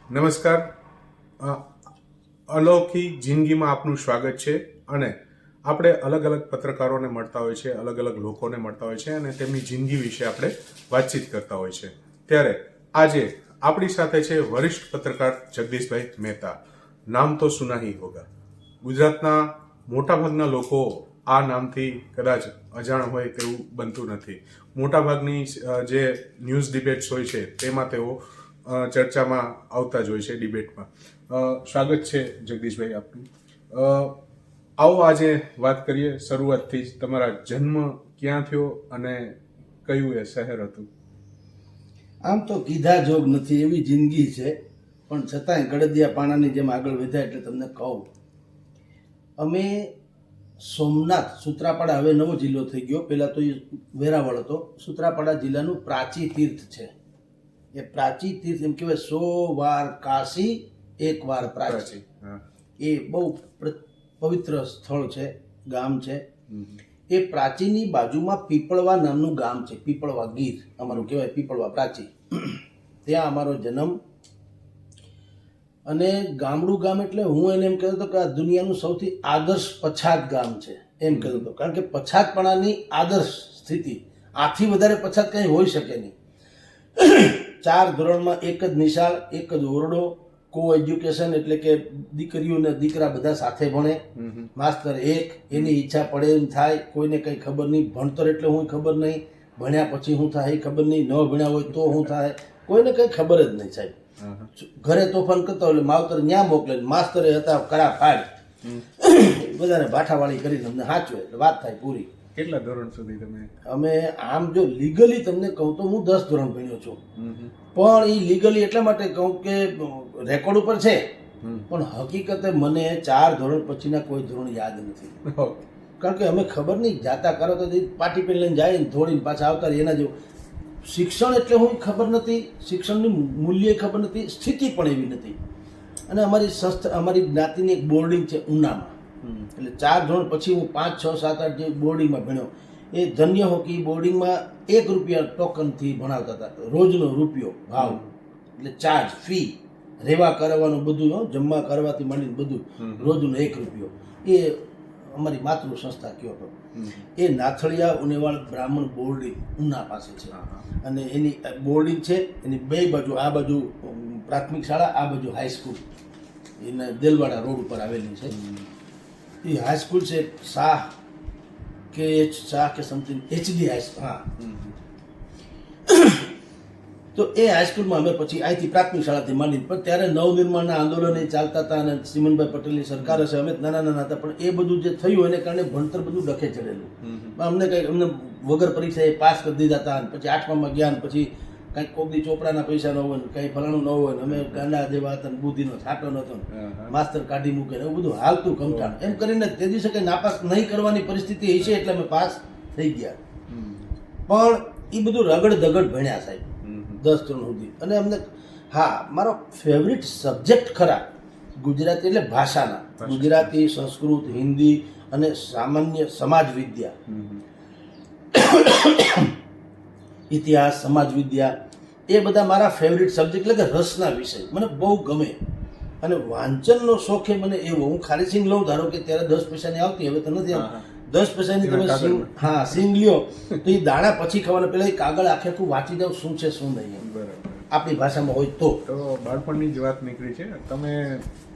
નમસ્કાર. અલૌકિક જિંદગીમાં આપનું સ્વાગત છે. અને આપણે અલગ અલગ પત્રકારોને મળતા હોય છે, અલગ અલગ લોકોને મળતા હોય છે અને તેમની જિંદગી વિશે આપણે વાતચીત કરતા હોય છે. ત્યારે આજે આપણી સાથે છે વરિષ્ઠ પત્રકાર જગદીશભાઈ મહેતા. નામ તો સુના હી હોગા. ગુજરાતના મોટાભાગના લોકો આ નામથી કદાચ અજાણ હોય તેવું બનતું નથી. મોટાભાગની જે ન્યૂઝ ડિબેટ્સ હોય છે તેમાં તેઓ ચર્ચામાં આવતા જ હોય છે, ડિબેટમાં. સ્વાગત છે જગદીશભાઈ આપનું. આવો આજે વાત કરીએ શરૂઆતથી જ. તમારા જન્મ ક્યાં થયો અને કયું એ શહેર હતું? આમ તો કીધા જોગ નથી એવી જિંદગી છે, પણ છતાંય ગળદિયા પાણાની જેમ આગળ વધ્યા એટલે તમને કહું. અમે સોમનાથ, સૂત્રાપાડા, હવે નવો જિલ્લો થઈ ગયો, પહેલાં તો એ વેરાવળ હતો. સૂત્રાપાડા જિલ્લાનું પ્રાચી તીર્થ છે. એ પ્રાચી તીર્થ એમ કહેવાય 100 વાર કાશી 1 વાર પ્રાચી. એ બહુ પવિત્ર સ્થળ છે, ગામ છે. એ પ્રાચીની બાજુમાં પીપળવા નામનું ગામ છે. પીપળવા ગીર અમારું કહેવાય, પીપળવા પ્રાચી. ત્યાં અમારો જન્મ. અને ગામડું ગામ એટલે હું એને એમ કહેતો હતો કે આ દુનિયાનું સૌથી આદર્શ પછાત ગામ છે એમ કહેતો હતો. કારણ કે પછાતપણાની આદર્શ સ્થિતિ, આથી વધારે પછાત કંઈ હોઈ શકે નહીં. 4 ધોરણમાં એક જ નિશાળ, એક જ ઓરડો, કો એજ્યુકેશન એટલે કે દીકરીઓ ને દીકરા બધા સાથે ભણે. માસ્તર એક, એની ઈચ્છા પડે એમ થાય, કોઈને કંઈ ખબર નહીં. ભણતર એટલે હું ખબર નહીં, ભણ્યા પછી શું થાય એ ખબર નહીં, ન ભણ્યા હોય તો શું થાય કોઈને કંઈ ખબર જ નહીં સાહેબ. ઘરે તોફાન કરતા એટલે માવતર ન્યા મોકલે, માસ્તરે હતા કરા ફાડ, બધાને ભાઠાવાળી કરીને અમને સાચવે એટલે વાત થાય પૂરી. કેટલા ધોરણ સુધી તમે? અમે આમ જો લીગલી તમને કહું તો હું 10 ધોરણ ભણ્યો છું. પણ એ લીગલી એટલા માટે કહું કે રેકોર્ડ ઉપર છે, પણ હકીકતે મને 4 ધોરણ પછીના કોઈ ધોરણ યાદ નથી. કારણ કે અમે ખબર નહીં, જાતા કરો તો પાટી પેન લઈને જાય ને થોડીને પાછા આવતા રહે એના જેવું. શિક્ષણ એટલે હું ખબર નથી, શિક્ષણનું મૂલ્ય ખબર નથી, સ્થિતિ પણ એવી નથી. અને અમારી સંસ્થા, અમારી જ્ઞાતિની એક બોર્ડિંગ છે ઉનામાં. એટલે 4 ધોરણ પછી હું 5, 6, 7, 8 જે બોર્ડિંગમાં ભણ્યો. એ ધન્ય હો કે બોર્ડિંગમાં ₹1 ટોકનથી ભણાવતા હતા, રોજનો રૂપિયો ભાવ. એટલે ચાર્જ, ફી, રહેવા કરવાનું બધું, જમવા કરવાથી માંડીને બધું રોજનો ₹1. એ અમારી માતૃ સંસ્થા કયો હતો. એ નાથળિયા ઉનેવાળ બ્રાહ્મણ બોર્ડિંગ ઉના પાસે છે. અને એની બોર્ડિંગ છે, એની બે બાજુ, આ બાજુ પ્રાથમિક શાળા, આ બાજુ હાઈસ્કૂલ, એના દેલવાડા રોડ ઉપર આવેલી છે. એ હાઈસ્કૂલ છે શાહ કે સમથિંગ HD હાઈસ્કૂલ. હા. તો એ હાઈસ્કૂલમાં અમે પછી અહીંથી પ્રાથમિક શાળાથી માંડી. પણ ત્યારે નવનિર્માણના આંદોલન ચાલતા હતા અને શ્રીમંતભાઈ પટેલની સરકાર હશે, અમે નાના નાના હતા. પણ એ બધું જે થયું એને કારણે ભણતર બધું ડખે ચડેલું. અમને અમને વગર પરીક્ષાએ પાસ કરી દીધા હતા. પછી 8મામાં ગયા ને પછી કંઈક કોકની ચોપડાના પૈસા ન હોય, કંઈ ફલાણું ન હોય, અમે ગાંડા જેવા હતા, બુદ્ધિનો છાંટો નહોતો, માસ્તર કાઢી મૂકે, એવું બધું હાલતું કમઠાણ. એમ કરીને તે દિવસે કંઈ નાપાસ નહીં કરવાની પરિસ્થિતિ હશે એટલે અમે પાસ થઈ ગયા. પણ એ બધું રગડ દગડ ભણ્યા સાહેબ 10 ધોરણ સુધી. અને અમને, હા, મારો ફેવરિટ સબ્જેક્ટ ખરા ગુજરાતી એટલે ભાષાના, ગુજરાતી, સંસ્કૃત, હિન્દી અને સામાન્ય સમાજ વિદ્યા, ઇતિહાસ, સમાજ વિદ્યા, એ બધા મારા ફેવરિટ સબ્જેક્ટ, એટલે કે રસના વિષય મને બહુ ગમે. અને વાંચનનો શોખ એ મને એવો, હું ખાલી સિંગ લઉં, ધારો કે ત્યારે 10 પૈસાની આવતી, હવે તો નથી આવતી. 10 પૈસાની તમે સિંગ, હા, સિંગ લ્યો તો એ દાણા પછી ખાવાના, પેલા એ કાગળ આખે આખું વાંચી જાવ શું છે શું નહીં, આપણી ભાષામાં હોય તો. બાળપણની જ વાત નીકળી છે. તમે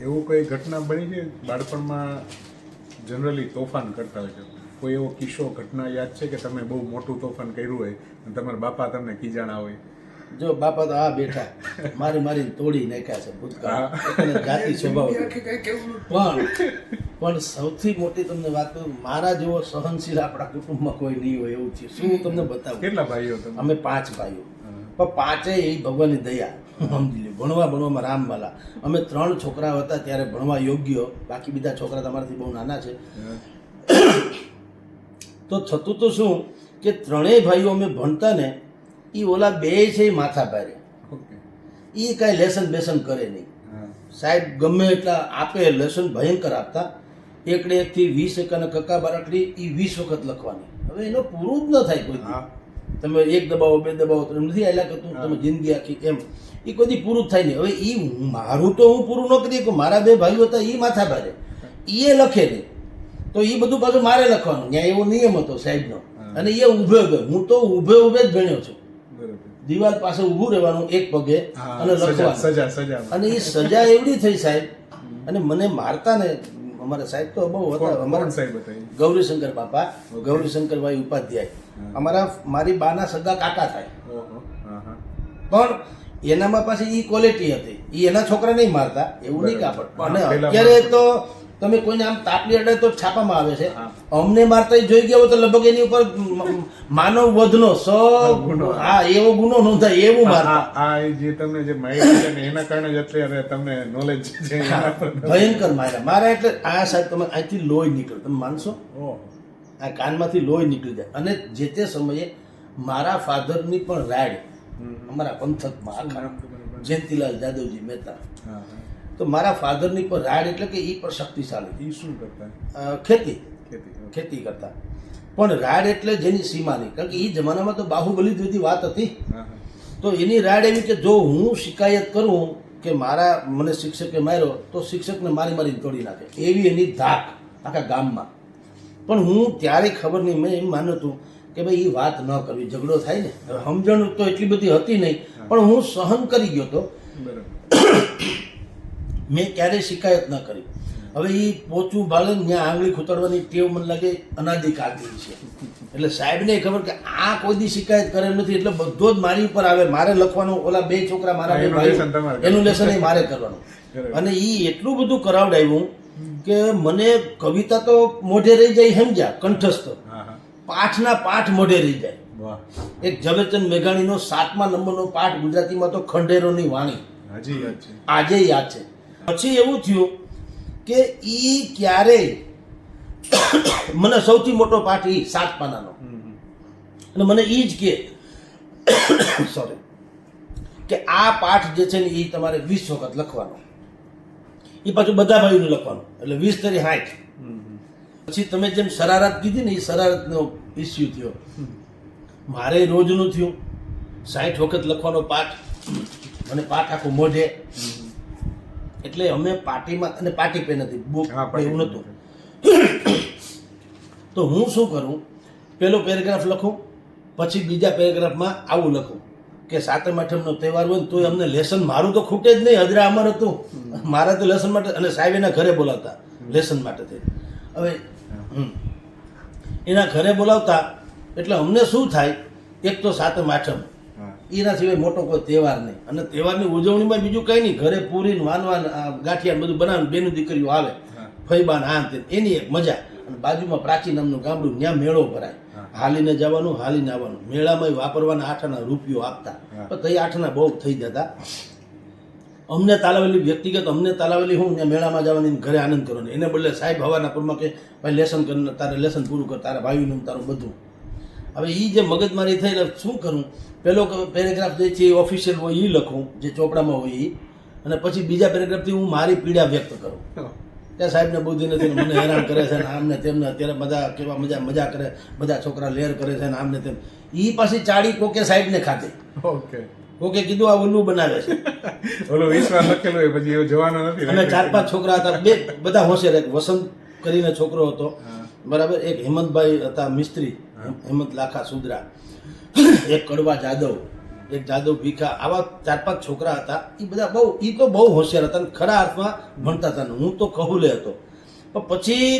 એવું કોઈ ઘટના બની છે બાળપણમાં? જનરલી તોફાન કરતા હોય છે, કોઈ એવો કિસ્સો, ઘટના યાદ છે કે તમે બહુ મોટું તોફાન કર્યું હોય અને તમારા બાપા તમને ખીજાણા હોય? જો બાપા તો આ બેઠા મારી તોડી નાખ્યા છે ભૂતકાળ, જાતિ સ્વભાવ. પણ સૌથી મોટી તમને વાત કરું, મારા જેવો સહનશીલ આપણા કુટુંબમાં કોઈ નહીં હોય એવું છે. શું તમને બતાવું? કેટલા ભાઈઓ તમે? અમે 5 ભાઈઓ, પણ 5એ એ ભગવાનની દયા, સમજી લો. ભણવામાં રામવાલા. અમે 3 છોકરા હતા ત્યારે ભણવા યોગ્ય, બાકી બધા છોકરા તમારાથી બહુ નાના છે. તો થતું તો શું કે 3 ભાઈઓ અમે ભણતા ને, એ ઓલા 2 છે એ માથા ભારે, એ કાંઈ લેસન બેસન કરે નહીં. સાહેબ ગમે એટલા આપે, લેસન ભયંકર આપતા. 1 થી 20 અને કક્કા બારાકડી એ 20 વખત લખવાની. હવે એનો પૂરું જ ન થાય કોઈ. તમે 1 દબાવો, 2 દબાવો, તમે નથી આલ્યા કરતું, તમે જિંદગી આખી એમ. એ કોઈ દી પૂરું જ થાય નહીં. હવે એ મારું તો હું પૂરું ન કરી શકું, મારા બે ભાઈઓ હતા એ માથા ભારે, એ લખે નહીં તો એ બધું પાછું મારે લખવાનું. ત્યાં એવો નિયમ હતો સાહેબનો, અને એ ઊભે ઊભે, હું તો ઊભે ઊભે જ ભણ્યો છું. દિવાલ પાસે ઊભું રહેવાનું એક પગે અને લખવાનું. અને એ સજા એવડી થઈ સાહેબ, અને મને મારતા ને, અમારા સાહેબ તો બહુ હતા, અમારા ગૌરીશંકર બાપા, ગૌરીશંકરભાઈ ઉપાધ્યાય, મારી બાના સગા કાકા થાય. પણ એનામાં પાછી એ ક્વોલિટી હતી, એ એના છોકરા નહીં મારતા, એવું નહીં કાપડ. અને અત્યારે તો તમે કોઈને આમ તાપલી અડે તો છાપામાં આવે છે. અમને મારતા જોઈ ગયા હોય તો લગભગ એની ઉપર માનવ વધનો એવો ગુનો નોંધાય એવું મારતા. આ જે તમને જે માહિતી છે ને એના કારણે જ અત્યારે તમને નોલેજ છે. ભયંકર માર્યા એટલે આ સાહેબ તમે અહીંથી લોહી નીકળે, તમે માનશો, આ કાનમાંથી લોહી નીકળી જાય. અને જે તે સમયે મારા ફાધરની પણ રાડ અમારા પંથકમાં આખા જયંતિલાલ જાદવજી મહેતા, તો મારા ફાધરની પર રાડ એટલે કે એ પણ શક્તિશાળી. એ શું કરતા? ખેતી કરતા. પણ રાડ એટલે જેની સીમા નહીં, કારણ કે એ જમાનામાં તો બાહુબલી જેવી વાત હતી. તો એની રાડ એવી કે જો હું શિકાયત કરું કે મને શિક્ષકે માર્યો તો શિક્ષકને મારીને તોડી નાખે, એવી એની ધાક આખા ગામમાં. પણ હું ત્યારે ખબર નહીં, મેં એમ માન્યું હતું કે ભાઈ એ વાત ન કરવી, ઝઘડો થાય ને. સમજણ તો એટલી બધી હતી નહીં, પણ હું સહન કરી ગયો હતો. મેં ક્યારેય શિકાયત ન કરી. હવે એ પોચું બાળે ત્યાં આંગળી ખૂતડવાની ટેવ મને લાગે અનાદિકાળની છે. એટલે સાહેબને ખબર કે આ કોઈ દી શિકાયત કરે નથી, એટલે બધો જ મારી ઉપર આવે. મારે લખવાનું, ઓલા બે છોકરા મારા બે ભાઈ, એનું લેસન એ મારે કરવાનું. અને એ એટલું બધું કરાવડાવ્યું કે મને કવિતા તો મોઢે રહી જાય, સમજ્યા, કંઠસ્થ, પાઠના પાઠ મોઢે રહી જાય. એક ઝવેરચંદ મેઘાણીનો 7મા નંબરનો પાઠ ગુજરાતીમાં તો ખંડેરોની વાણી આજે યાદ છે. પછી એવું થયું કે ઈ ક્યારેય મને સૌથી મોટો પાઠ ઈ 7 પાનાનો, અને મને ઈ જ કે સોરી કે આ પાઠ જે છે ને એ તમારે 20 વખત લખવાનો. એ પાછું બધા ભાઈઓને લખવાનું, એટલે 20 તરી 60. પછી તમે જેમ શરારત કીધી ને, એ શરારતનો ઇસ્યુ થયો. મારે રોજનું થયું 60 વખત લખવાનો પાઠ, અને પાઠ આખો મોઢે. એટલે અમે પાર્ટીમાં, અને પાર્ટી પેન હતી, બુક એવું નહોતું. તો હું શું કરું, પેલો પેરેગ્રાફ લખું, પછી બીજા પેરેગ્રાફમાં આવું લખું કે 7મ 8મનો તહેવાર હોય તો અમને લેસન, મારું તો ખૂટે જ નહીં, હજરા અમર હતું મારા તો લેસન માટે. અને સાહેબ એના ઘરે બોલાવતા લેસન માટે થઈ. હવે એના ઘરે બોલાવતા એટલે અમને શું થાય, એક તો 7મ 8મ, એના સિવાય મોટો કોઈ તહેવાર નહીં. અને તહેવારની ઉજવણીમાં બીજું કંઈ નહીં, ઘરે પૂરીને વાનવાન ગાંઠિયા બધું બનાવીને બેનું દીકરીઓ આવે, ફઈબાન આમ તે, એની એક મજા. અને બાજુમાં પ્રાચીન નામનું ગામડું, ત્યાં મેળો ભરાય, હાલીને જવાનું, હાલીને આવવાનું. મેળામાં વાપરવાના 8 આના રૂપિયો આપતા, પણ તઈ 8 આના બહુ થઈ જતા. અમને તાલાવેલી વ્યક્તિગત, અમને તાલાવેલી હું ત્યાં મેળામાં જવાની, ઘરે આનંદ કરવાનો. એને બદલે સાહેબ હવાના પૂરમાં કે ભાઈ લેસન કરીને તારે લેસન પૂરું કર, તારા ભાઈનું તારું બધું. હવે એ જે મગજમારી થઈ, એટલે શું કરું, પેલો પેરેગ્રાફ જે છે એ ઓફિશિયલ હોય એ લખું, જે ચોપડામાં હોય એ. અને પછી બીજા પેરેગ્રાફથી હું મારી પીડા વ્યક્ત કરું કે સાહેબને બુદ્ધિ નથી, મને હેરાન કરે છે ને આમને તેમને, અત્યારે બધા કેવા મજા કરે, બધા છોકરા લેર કરે છે ને આમને તેમ. એ પાછી ચાળી કોકે સાહેબને ખાધી. કોકે કીધું આ ઉલ્લુ બનાવે છે, ઓલો વિશ્વાસ લખેલો હોય પછી એવો જવાનો નથી. અને 4-5 છોકરા હતા, બે બધા હોશિયાર. એક વસંત કરીને છોકરો હતો, બરાબર, એક હેમંતભાઈ હતા મિસ્ત્રી, હેમંત લાખા સુદ્રા, એક કડવા જાદવ, એક જાદવ ભીખા, આવા 4-5 છોકરા હતા. એ બધા બહુ હોશિયાર હતા, ખરા અર્થમાં ભણતા હતા. હું તો કહુલે હતો. પણ પછી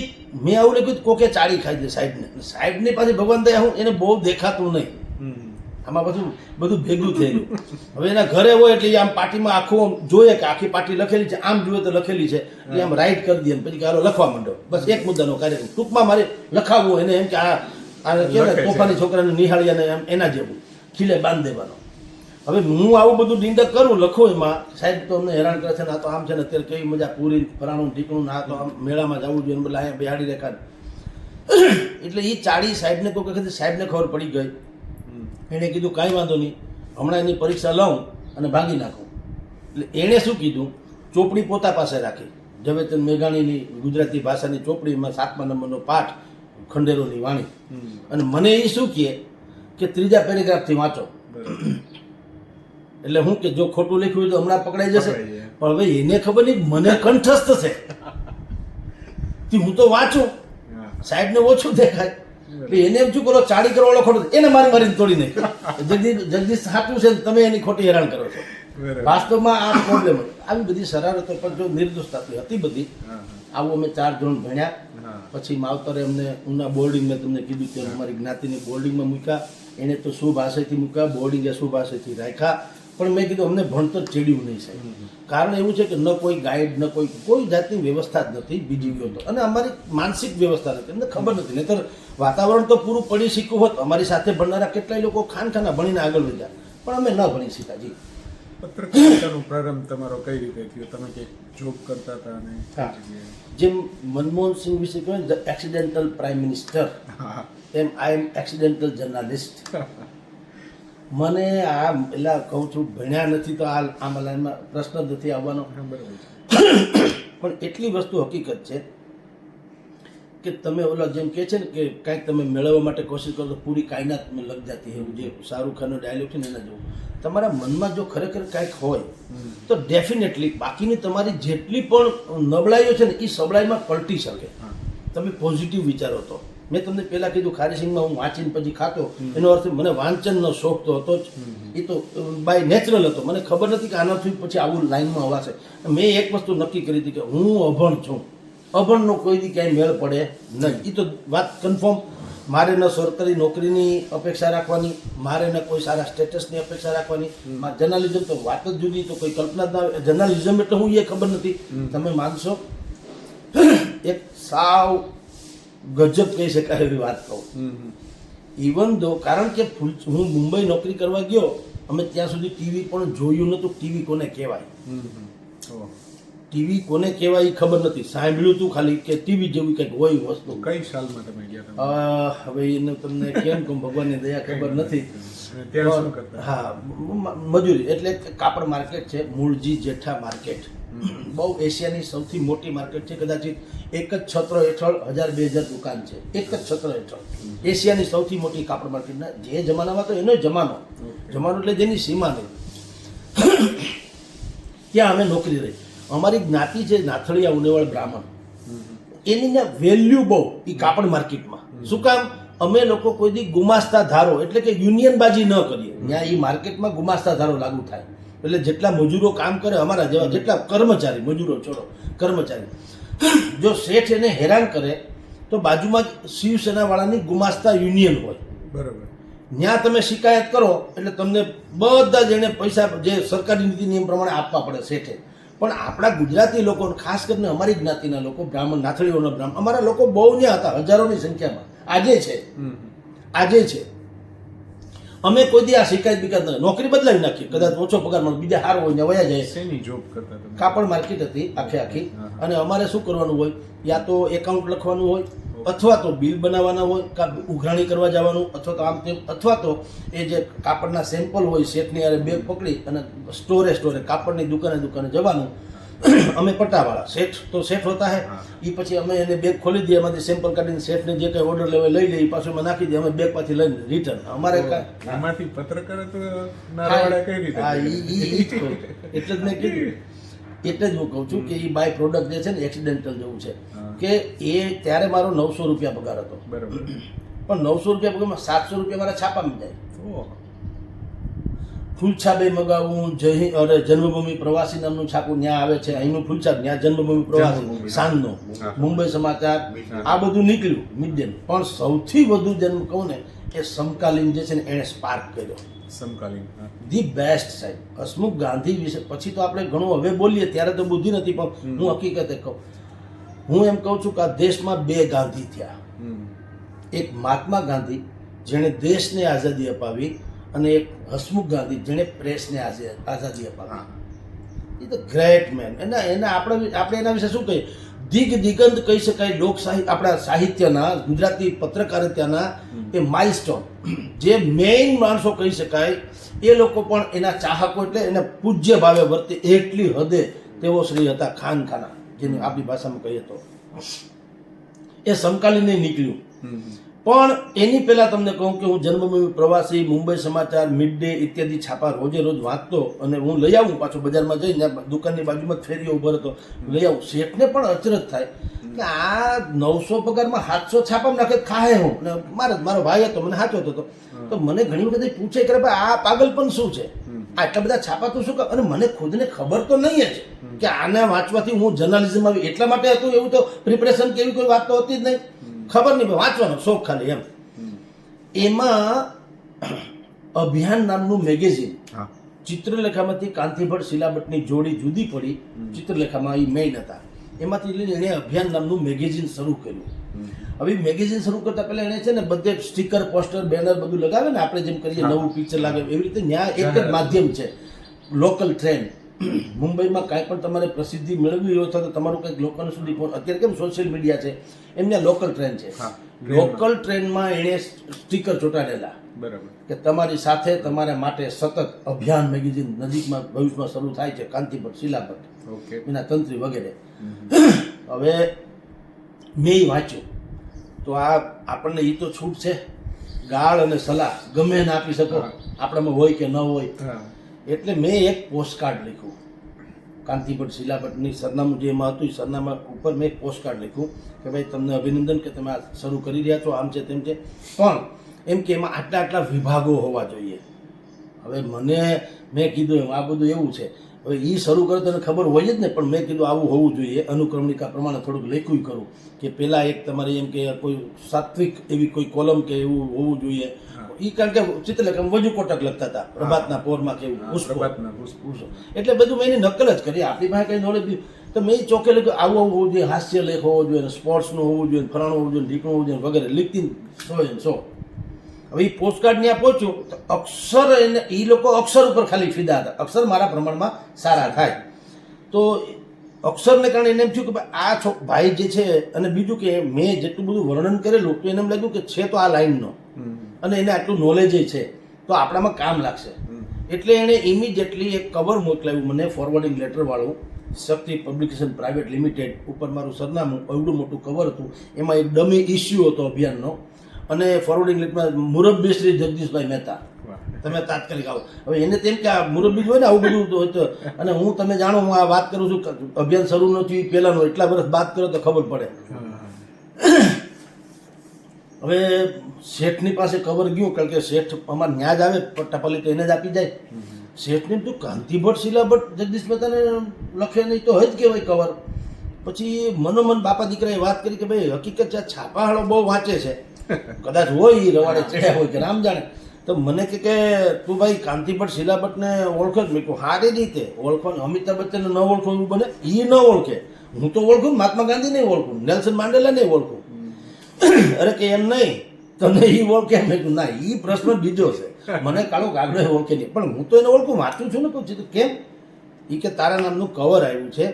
મેં આવું લખ્યું, કોકે ચાળી ખાઈ દે સાહેબને. સાહેબની પાછી ભગવાન દયા, હું એને બહુ દેખાતું નહીં, આમાં બધું ભેગું થયેલું. હવે એના ઘરે હોય એટલે આમ પાર્ટીમાં આખું જોઈએ કે આખી પાર્ટી લખેલી છે, આમ જોઈએ તો લખેલી છે, એટલે આમ રાઈટ કરી દે, પછી હાલો લખવા માંડો. બસ એક મુદ્દાનો કાર્યક્રમ ટૂંકમાં મારે લખાવવું, એને એમ કે આ કેવાય તોફાની છોકરાને નિહાળીને એમ એના જેવું ખીલે બાંધ દેવાનો. હવે હું આવું બધું ડીંડક કરું, લખું, એમાં સાહેબ તો અમને હેરાન કરે છે ને, આ તો આમ છે ને, અત્યારે કેવી મજા, પૂરી ફરાણું ઢીકણું, ના તો આમ મેળામાં જવું જોઈએ, એટલે અહીંયા બેહાડી રેખા. એટલે એ ચાળી સાહેબને તો કહે, સાહેબને ખબર પડી ગઈ. એણે કીધું કાંઈ વાંધો નહીં, હમણાં એની પરીક્ષા લઉં અને ભાગી નાખું. એટલે એણે શું કીધું, ચોપડી પોતા પાસે રાખી, ઝવેરચંદ મેઘાણીની ગુજરાતી ભાષાની ચોપડીમાં 7મા નંબરનો પાઠ ખંડેરોની વાણી. અને મને એ શું કહે કે 3જા પેરેગ્રાફથી વાંચો. એટલે હું કે જો ખોટું લખ્યું હોય તો હમણાં પકડાઈ જશે, પકડાઈ જાય. પણ હવે એને ખબર નહીં મને કંઠસ્થ છે તે હું તો વાંચું, હા. સાહેબને ઓછું દેખાય એટલે એને એમ શું કરો ચાડી કરવાળો ખોટો એને મારીને તોડી નાખ્યો. જગદીશ સાચું છે ને તમે એની ખોટી હેરાન કરો છો. બરાબર. વાસ્તવમાં આ પ્રોબ્લેમ આવી બધી શરારતો પણ જો નિર્દોષતાથી હતી બધી. હા, આવું અમે 4 ધોરણ ભણ્યા, હા. પછી માવતરે અમને ઉના બોર્ડિંગ મેં તમને કીધું કે અમારી જ્ઞાતિની બોર્ડિંગમાં મૂક્યા. એને તો શુભ આશયથી મૂક્યા, બોર્ડિંગે શુભ આશયથી રાખ્યા, પણ મેં કીધું અમને ભણતર ચેડ્યું નહીં સાહેબ. કારણ એવું છે કે ન કોઈ ગાઈડ ન કોઈ જાતની વ્યવસ્થા જ નથી બીજી ગયો તો, અને અમારી માનસિક વ્યવસ્થા નથી, અમને ખબર નથી. નહીતર વાતાવરણ તો પૂરું પડી શીખ્યું હોત. અમારી સાથે ભણનારા કેટલાય લોકો ખાના ભણીને આગળ વધ્યા, પણ અમે ન ભણી શીખ્યા. જી પત્રકારિતાનો પ્રારંભ તમારો કઈ રીતે થયો? તમે કે જોબ કરતા હતા અને હા. જેમ મનમોહન સિંહ વિશે કહેવાય ધ એક્સિડેન્ટલ પ્રાઇમ મિનિસ્ટર, હા. એમ આઈ એમ એક્સિડેન્ટલ જર્નાલિસ્ટ. મને આ પેલા કહું છું ભણ્યા નથી તો આ લાઈનમાં પ્રશ્ન જ નથી આવવાનો. હા, બરાબર છે. પણ એટલી વસ્તુ હકીકત છે કે તમે ઓલા જેમ કહે છે ને કે કાંઈક તમે મેળવવા માટે કોશિશ કરો તો પૂરી કાયનાત મેં લગ જાતી, એવું જે શાહરૂખ ખાનનો ડાયલોગ છે ને એના જેવું. તમારા મનમાં જો ખરેખર કાંઈક હોય તો ડેફિનેટલી બાકીની તમારી જેટલી પણ નબળાઈઓ છે ને એ સબળાઈમાં પલટી શકે. હા. તમે પોઝિટિવ વિચારો તો. મેં તમને પહેલાં કીધું ખારીસિંગમાં હું વાંચીને પછી ખાતો, એનો અર્થ મને વાંચનનો શોખ તો હતો જ. એ તો બાય નેચરલ હતો. મને ખબર નથી કે આનાથી પછી આવું લાઈનમાં અવાશે. મેં એક વસ્તુ નક્કી કરી હતી કે હું અભણ છું, અભણનો કોઈ દી ક્યાંય મેળ પડે નહીં. એ તો વાત કન્ફર્મ. મારે ન સરકારી નોકરીની અપેક્ષા રાખવાની, મારે ન કોઈ સારા સ્ટેટસની અપેક્ષા રાખવાની. જર્નાલિઝમ તો વાત જ જુદી, તો કોઈ કલ્પના જ ના આવે. જર્નાલિઝમ એટલે હું એ ખબર નથી. તમે માનશો એક સાવ ગજબ કહી શકાય એવી વાત કહું. ઇવન દો કારણ કે હું મુંબઈ નોકરી કરવા ગયો, અમે ત્યાં સુધી ટીવી પણ જોયું નહોતું. ટીવી કોને કહેવાય, ઓહ. ટીવી કોને કહેવાય એ ખબર નથી. સાંભળ્યું હતું ખાલી કે ટીવી જેવી કંઈક હોય વસ્તુ. કઈ સાલમાં તમે ગયા હતા? હવે એને તમને કેમ કહું, ભગવાનની દયા ખબર નથી. અને ત્યારે શું કરતા? હા, મજૂરી. એટલે કાપડ માર્કેટ છે, મૂળજી જેઠા માર્કેટ. બહુ એશિયાની સૌથી મોટી માર્કેટ છે. કદાચિત એક જ છત્ર હેઠળ 1000-2000 દુકાન છે. એક જ છત્ર હેઠળ એશિયાની સૌથી મોટી કાપડ માર્કેટના. જે જમાનામાં તો એનો જમાનો એટલે જેની સીમા નહીં. ત્યાં અમે નોકરી રહી. અમારી જ્ઞાતિ છે નાથળિયા ઉનેવાળ બ્રાહ્મણ, એની ને વેલ્યુ બહુ એ કાપડ માર્કેટમાં. શું કામ? અમે લોકો કોઈ દી ગુમાસ્તા ધારો એટલે કે યુનિયનબાજી ન કરીએ. ત્યાં એ માર્કેટમાં ગુમાસ્તા ધારો લાગુ થાય. એટલે જેટલા મજૂરો કામ કરે અમારા જેવા, જેટલા કર્મચારી, મજૂરો છોડો કર્મચારી, જો શેઠ એને હેરાન કરે તો બાજુમાં જ શિવસેના વાળાની ગુમાસ્તા યુનિયન હોય. બરાબર. ત્યાં તમે શિકાયત કરો એટલે તમને બધા જ એને પૈસા જે સરકારી નીતિ નિયમ પ્રમાણે આપવા પડે શેઠે. પણ આપણા ગુજરાતી લોકો, ખાસ કરીને અમારી જ્ઞાતિના લોકો, બ્રાહ્મણ, નાથળીઓના બ્રાહ્મણ, અમારા લોકો બહુ ત્યાં હતા, હજારોની સંખ્યામાં. આજે છે. અમે કોઈ દી આ શિકાયત બિકાયત નથી. નોકરી બદલાવી નાખી, કદાચ ઓછો પગાર મળે, બીજા સારો હોય ને વયા જાય. શેની જોબ કરતા તમે? કાપડ માર્કેટ હતી આખી. અને અમારે શું કરવાનું હોય, યા તો એકાઉન્ટ લખવાનું હોય, અથવા તો બિલ બનાવવાના હોય, કાં ઉઘરાણી કરવા જવાનું, અથવા તો આમ તેમ, અથવા તો એ જે કાપડના સેમ્પલ હોય શેઠની યારે બેગ પકડી અને સ્ટોરે કાપડની દુકાને જવાનું. અમે પટ્ટાવાળા, શેઠ હોતા હે. એ પછી અમે એને બેગ ખોલી દઈએ, એમાંથી સેમ્પલ કાઢીને શેઠને જે કંઈ ઓર્ડર લેવા લઈ લઈએ, પાછું અમે નાખી દઈએ. અમે બેગ પાછી લઈને રિટર્ન. અમારે એમાંથી પત્રકારત્વ નારવાડા કઈ રીતે? હા, એટલે જ મેં કીધું. એટલે જ હું કહું છું કે એ બાય પ્રોડક્ટ જે છે ને એક્સિડેન્ટલ જેવું છે કે એ ત્યારે મારો 900 રૂપિયા પગાર હતો. બરાબર. પણ 900 રૂપિયા પગારમાં 700 રૂપિયા મારા છાપામાં જાય. ઓહ. ફૂલછાપે મગાવું, જન્મભૂમિ પ્રવાસી નામનું છાપું ત્યાં આવે છે. અહીંનું ફૂલછાપ, ત્યાં જન્મભૂમિ પ્રવાસી, સાંજનો મુંબઈ સમાચાર, આ બધું નીકળ્યું મિડ ડે. પણ સૌથી વધુ જન્મ કહું ને એ સમકાલીન જે છે ને એણે સ્પાર્ક કર્યો. સમકાલીન ધી બેસ્ટ સાહેબ. હસમુખ ગાંધી વિશે પછી તો આપણે ઘણું હવે બોલીએ, ત્યારે તો બુદ્ધિ નથી, પણ હું હકીકતે કહું, હું એમ કહું છું કે આ દેશમાં 2 ગાંધી થયા. એક મહાત્મા ગાંધી જેણે દેશને આઝાદી અપાવી, અને એક હસમુખ ગાંધી જેણે પ્રેસને આઝાદી અપાવી. એ તો ગ્રેટ મેન. આપણે એના વિશે શું કહીએ? દિગંત કહી શકાય લોકસાહિત્ય, આપણા સાહિત્યના, ગુજરાતી પત્રકારિતાના એ માઇલસ્ટોન, જે મેઇન માણસો કહી શકાય. એ લોકો પણ એના ચાહકો, એટલે એને પૂજ્ય ભાવે વર્તે એટલી હદે તેઓ શ્રી હતા ખાના, જેને આપણી ભાષામાં કહીએ તો. એ સમકાલીને નીકળ્યું. પણ એની પહેલા તમને કહું કે હું જન્મભૂમિ, પ્રવાસી, મુંબઈ સમાચાર, મિડ ડે ઇત્યાદિ છાપા રોજે રોજ વાંચતો અને હું લઈ આવું પાછો બજારમાં જઈને દુકાનની બાજુમાં જ ફેરીઓ ઉભો હતો લઈ આવું. શેઠને પણ અચરજ થાય કે આ 900 પગારમાં 700 છાપામાં નાખે ખાહે હું. અને મારો ભાઈ હતો, મને સાચો હતો તો મને ઘણી વખત એ પૂછે કે ભાઈ આ પાગલપન શું છે, આટલા બધા છાપા તો શું? અને મને ખુદને ખબર તો નહીં જ કે આને વાંચવાથી હું જર્નાલિઝમ આવી એટલા માટે હતું. એવું તો પ્રિપરેશન કે એવી કોઈ વાત તો હતી જ નહીં, ખબર નહીં, વાંચવાનો શોખ ખાલી એમ. એમાં અભિયાન નામનું મેગેઝિન, ચિત્રલેખામાંથી કાંતિભટ્ટ શીલાભટ્ટની જોડી જુદી પડી, ચિત્રલેખામાં એ મેઇન હતા, એમાંથી લઈને એણે અભિયાન નામનું મેગેઝિન શરૂ કર્યું. હવે મેગેઝિન શરૂ કરતા પહેલા એને છે ને બધે સ્ટીકર, પોસ્ટર, બેનર બધું લગાવે ને આપણે જેમ કરીએ નવું પિક્ચર લાગે એવી રીતે ત્યાં એક જ માધ્યમ છે, લોકલ ટ્રેન. મુંબઈમાં કાંઈ પણ તમારે પ્રસિદ્ધિ મેળવવી હોય તો તમારું કંઈક લોકો સુધી પહોંચ, અત્યારે કેમ સોશિયલ મીડિયા છે એમને લોકલ ટ્રેન છે. લોકલ ટ્રેનમાં એણે સ્ટીકર ચોંટાડેલા બરાબર કે તમારી સાથે તમારા માટે સતત અભિયાન મેગેઝિન નજીકમાં ભવિષ્યમાં શરૂ થાય છે, કાંતિભટ્ટ શીલાભટ્ટ, ઓકે, એના તંત્રી વગેરે. હવે મેં એ વાંચ્યું તો આ આપણને એ તો છૂટ છે, ગાળ અને સલાહ ગમે એને આપી શકો, આપણામાં હોય કે ન હોય. એટલે મેં એક પોસ્ટકાર્ડ લખ્યું કાંતિભટ્ટ શીલાભટ્ટની, સરનામું જે એમાં હતું એ સરનામા ઉપર મેં એક પોસ્ટકાર્ડ લખ્યું કે ભાઈ તમને અભિનંદન કે તમે આ શરૂ કરી રહ્યા છો, આમ છે તેમ છે, પણ એમ કે એમાં આટલા આટલા વિભાગો હોવા જોઈએ. હવે મેં કીધું એમ આ બધું એવું છે, હવે એ શરૂ કરે તને ખબર હોય જ ને, પણ મેં કીધું આવું હોવું જોઈએ, અનુક્રમણિકા પ્રમાણે થોડુંક લખ્યું કરું કે પહેલાં એક તમારે એમ કે કોઈ સાત્વિક એવી કોઈ કોલમ કે એવું હોવું જોઈએ. એ કારણ કે ચિત્રલેખામાં વજુ કોટક લખતા હતા, પ્રભાતના પોરમાં કે એવું, એટલે બધું મેં એની નકલ જ કરી, આપણી પાસે કંઈ નોલેજ નહીં. તો મેં ચોકે લખ્યું આવું હોવું જોઈએ, હાસ્ય લેખ હોવો જોઈએ, સ્પોર્ટ્સનું હોવું જોઈએ, ફલાણું હોવું જોઈએ, ઢીકણું હોવું જોઈએ વગેરે લીખતી 100 હવે એ પોસ્ટકાર્ડ ત્યાં પહોંચ્યું તો અક્ષર એને એ લોકો અક્ષર ઉપર ખાલી ફિદા હતા, અક્ષર મારા પ્રમાણમાં સારા થાય. તો અક્ષરને કારણે એને એમ થયું કે ભાઈ આ ભાઈ જે છે, અને બીજું કે મેં જેટલું બધું વર્ણન કરેલું તો એને એમ લાગ્યું કે છે તો આ લાઈનનો અને એને આટલું નોલેજ છે તો આપણામાં કામ લાગશે. એટલે એણે ઇમિડિયેટલી એક કવર મોકલાવ્યું મને, ફોરવર્ડિંગ લેટર વાળું, શક્તિ પબ્લિકેશન પ્રાઇવેટ લિમિટેડ, ઉપર મારું સરનામું, એવડું મોટું કવર હતું. એમાં એક ડમી ઇસ્યુ હતો અભિયાનનો, અને ફોરવર્ડિંગ લેટરમાં મુરબ્બી શ્રી જગદીશભાઈ મહેતા, તમે તાત્કાલિક આવો. હવે એને તેમ કે આ મુરબ્બી હોય ને આવું બધું હોય તો, અને હું તમે જાણો હું આ વાત કરું છું અભિયાન શરૂ નથી પહેલાંનું, એટલા વર્ષ બાદ કરો તો ખબર પડે. હવે શેઠની પાસે કવર ગયું, કારણ કે શેઠ અમારે ન્યા જ આવે ટપાલી તો એને જ આપી જાય. શેઠને તું કાંતિભટ્ટ શીલાભટ્ટ જગદીશ મહેતાને લખે નહીં તો જ કહેવાય કવર. પછી મનોમન બાપા દીકરાએ વાત કરી કે ભાઈ હકીકત છે છાપાહાળો બહુ વાંચે છે, કદાચ હોય એ રવાડે ચડ્યા હોય કે રામ જાણે. તો મને કે તું ભાઈ કાંતિભટ્ટ શીલાભટ્ટને ઓળખો જ? મેં કહું સારી રીતે ઓળખવાનું, અમિતાભ બચ્ચનને ન ઓળખો એવું બને? એ ન ઓળખે, હું તો ઓળખું, મહાત્મા ગાંધી નહીં ઓળખું, નેલ્સન માંડેલા નહીં ઓળખું. અરે કે એમ નહીં, તમને એ ઓળખે? મેં કહ્યું ના, એ પ્રશ્ન બીજો છે, મને કાળો કાગડો ઓળખે નહીં, પણ હું તો એને ઓળખું, વાંચું છું ને. કહું કેમ? એ કે તારા નામનું કવર આવ્યું છે.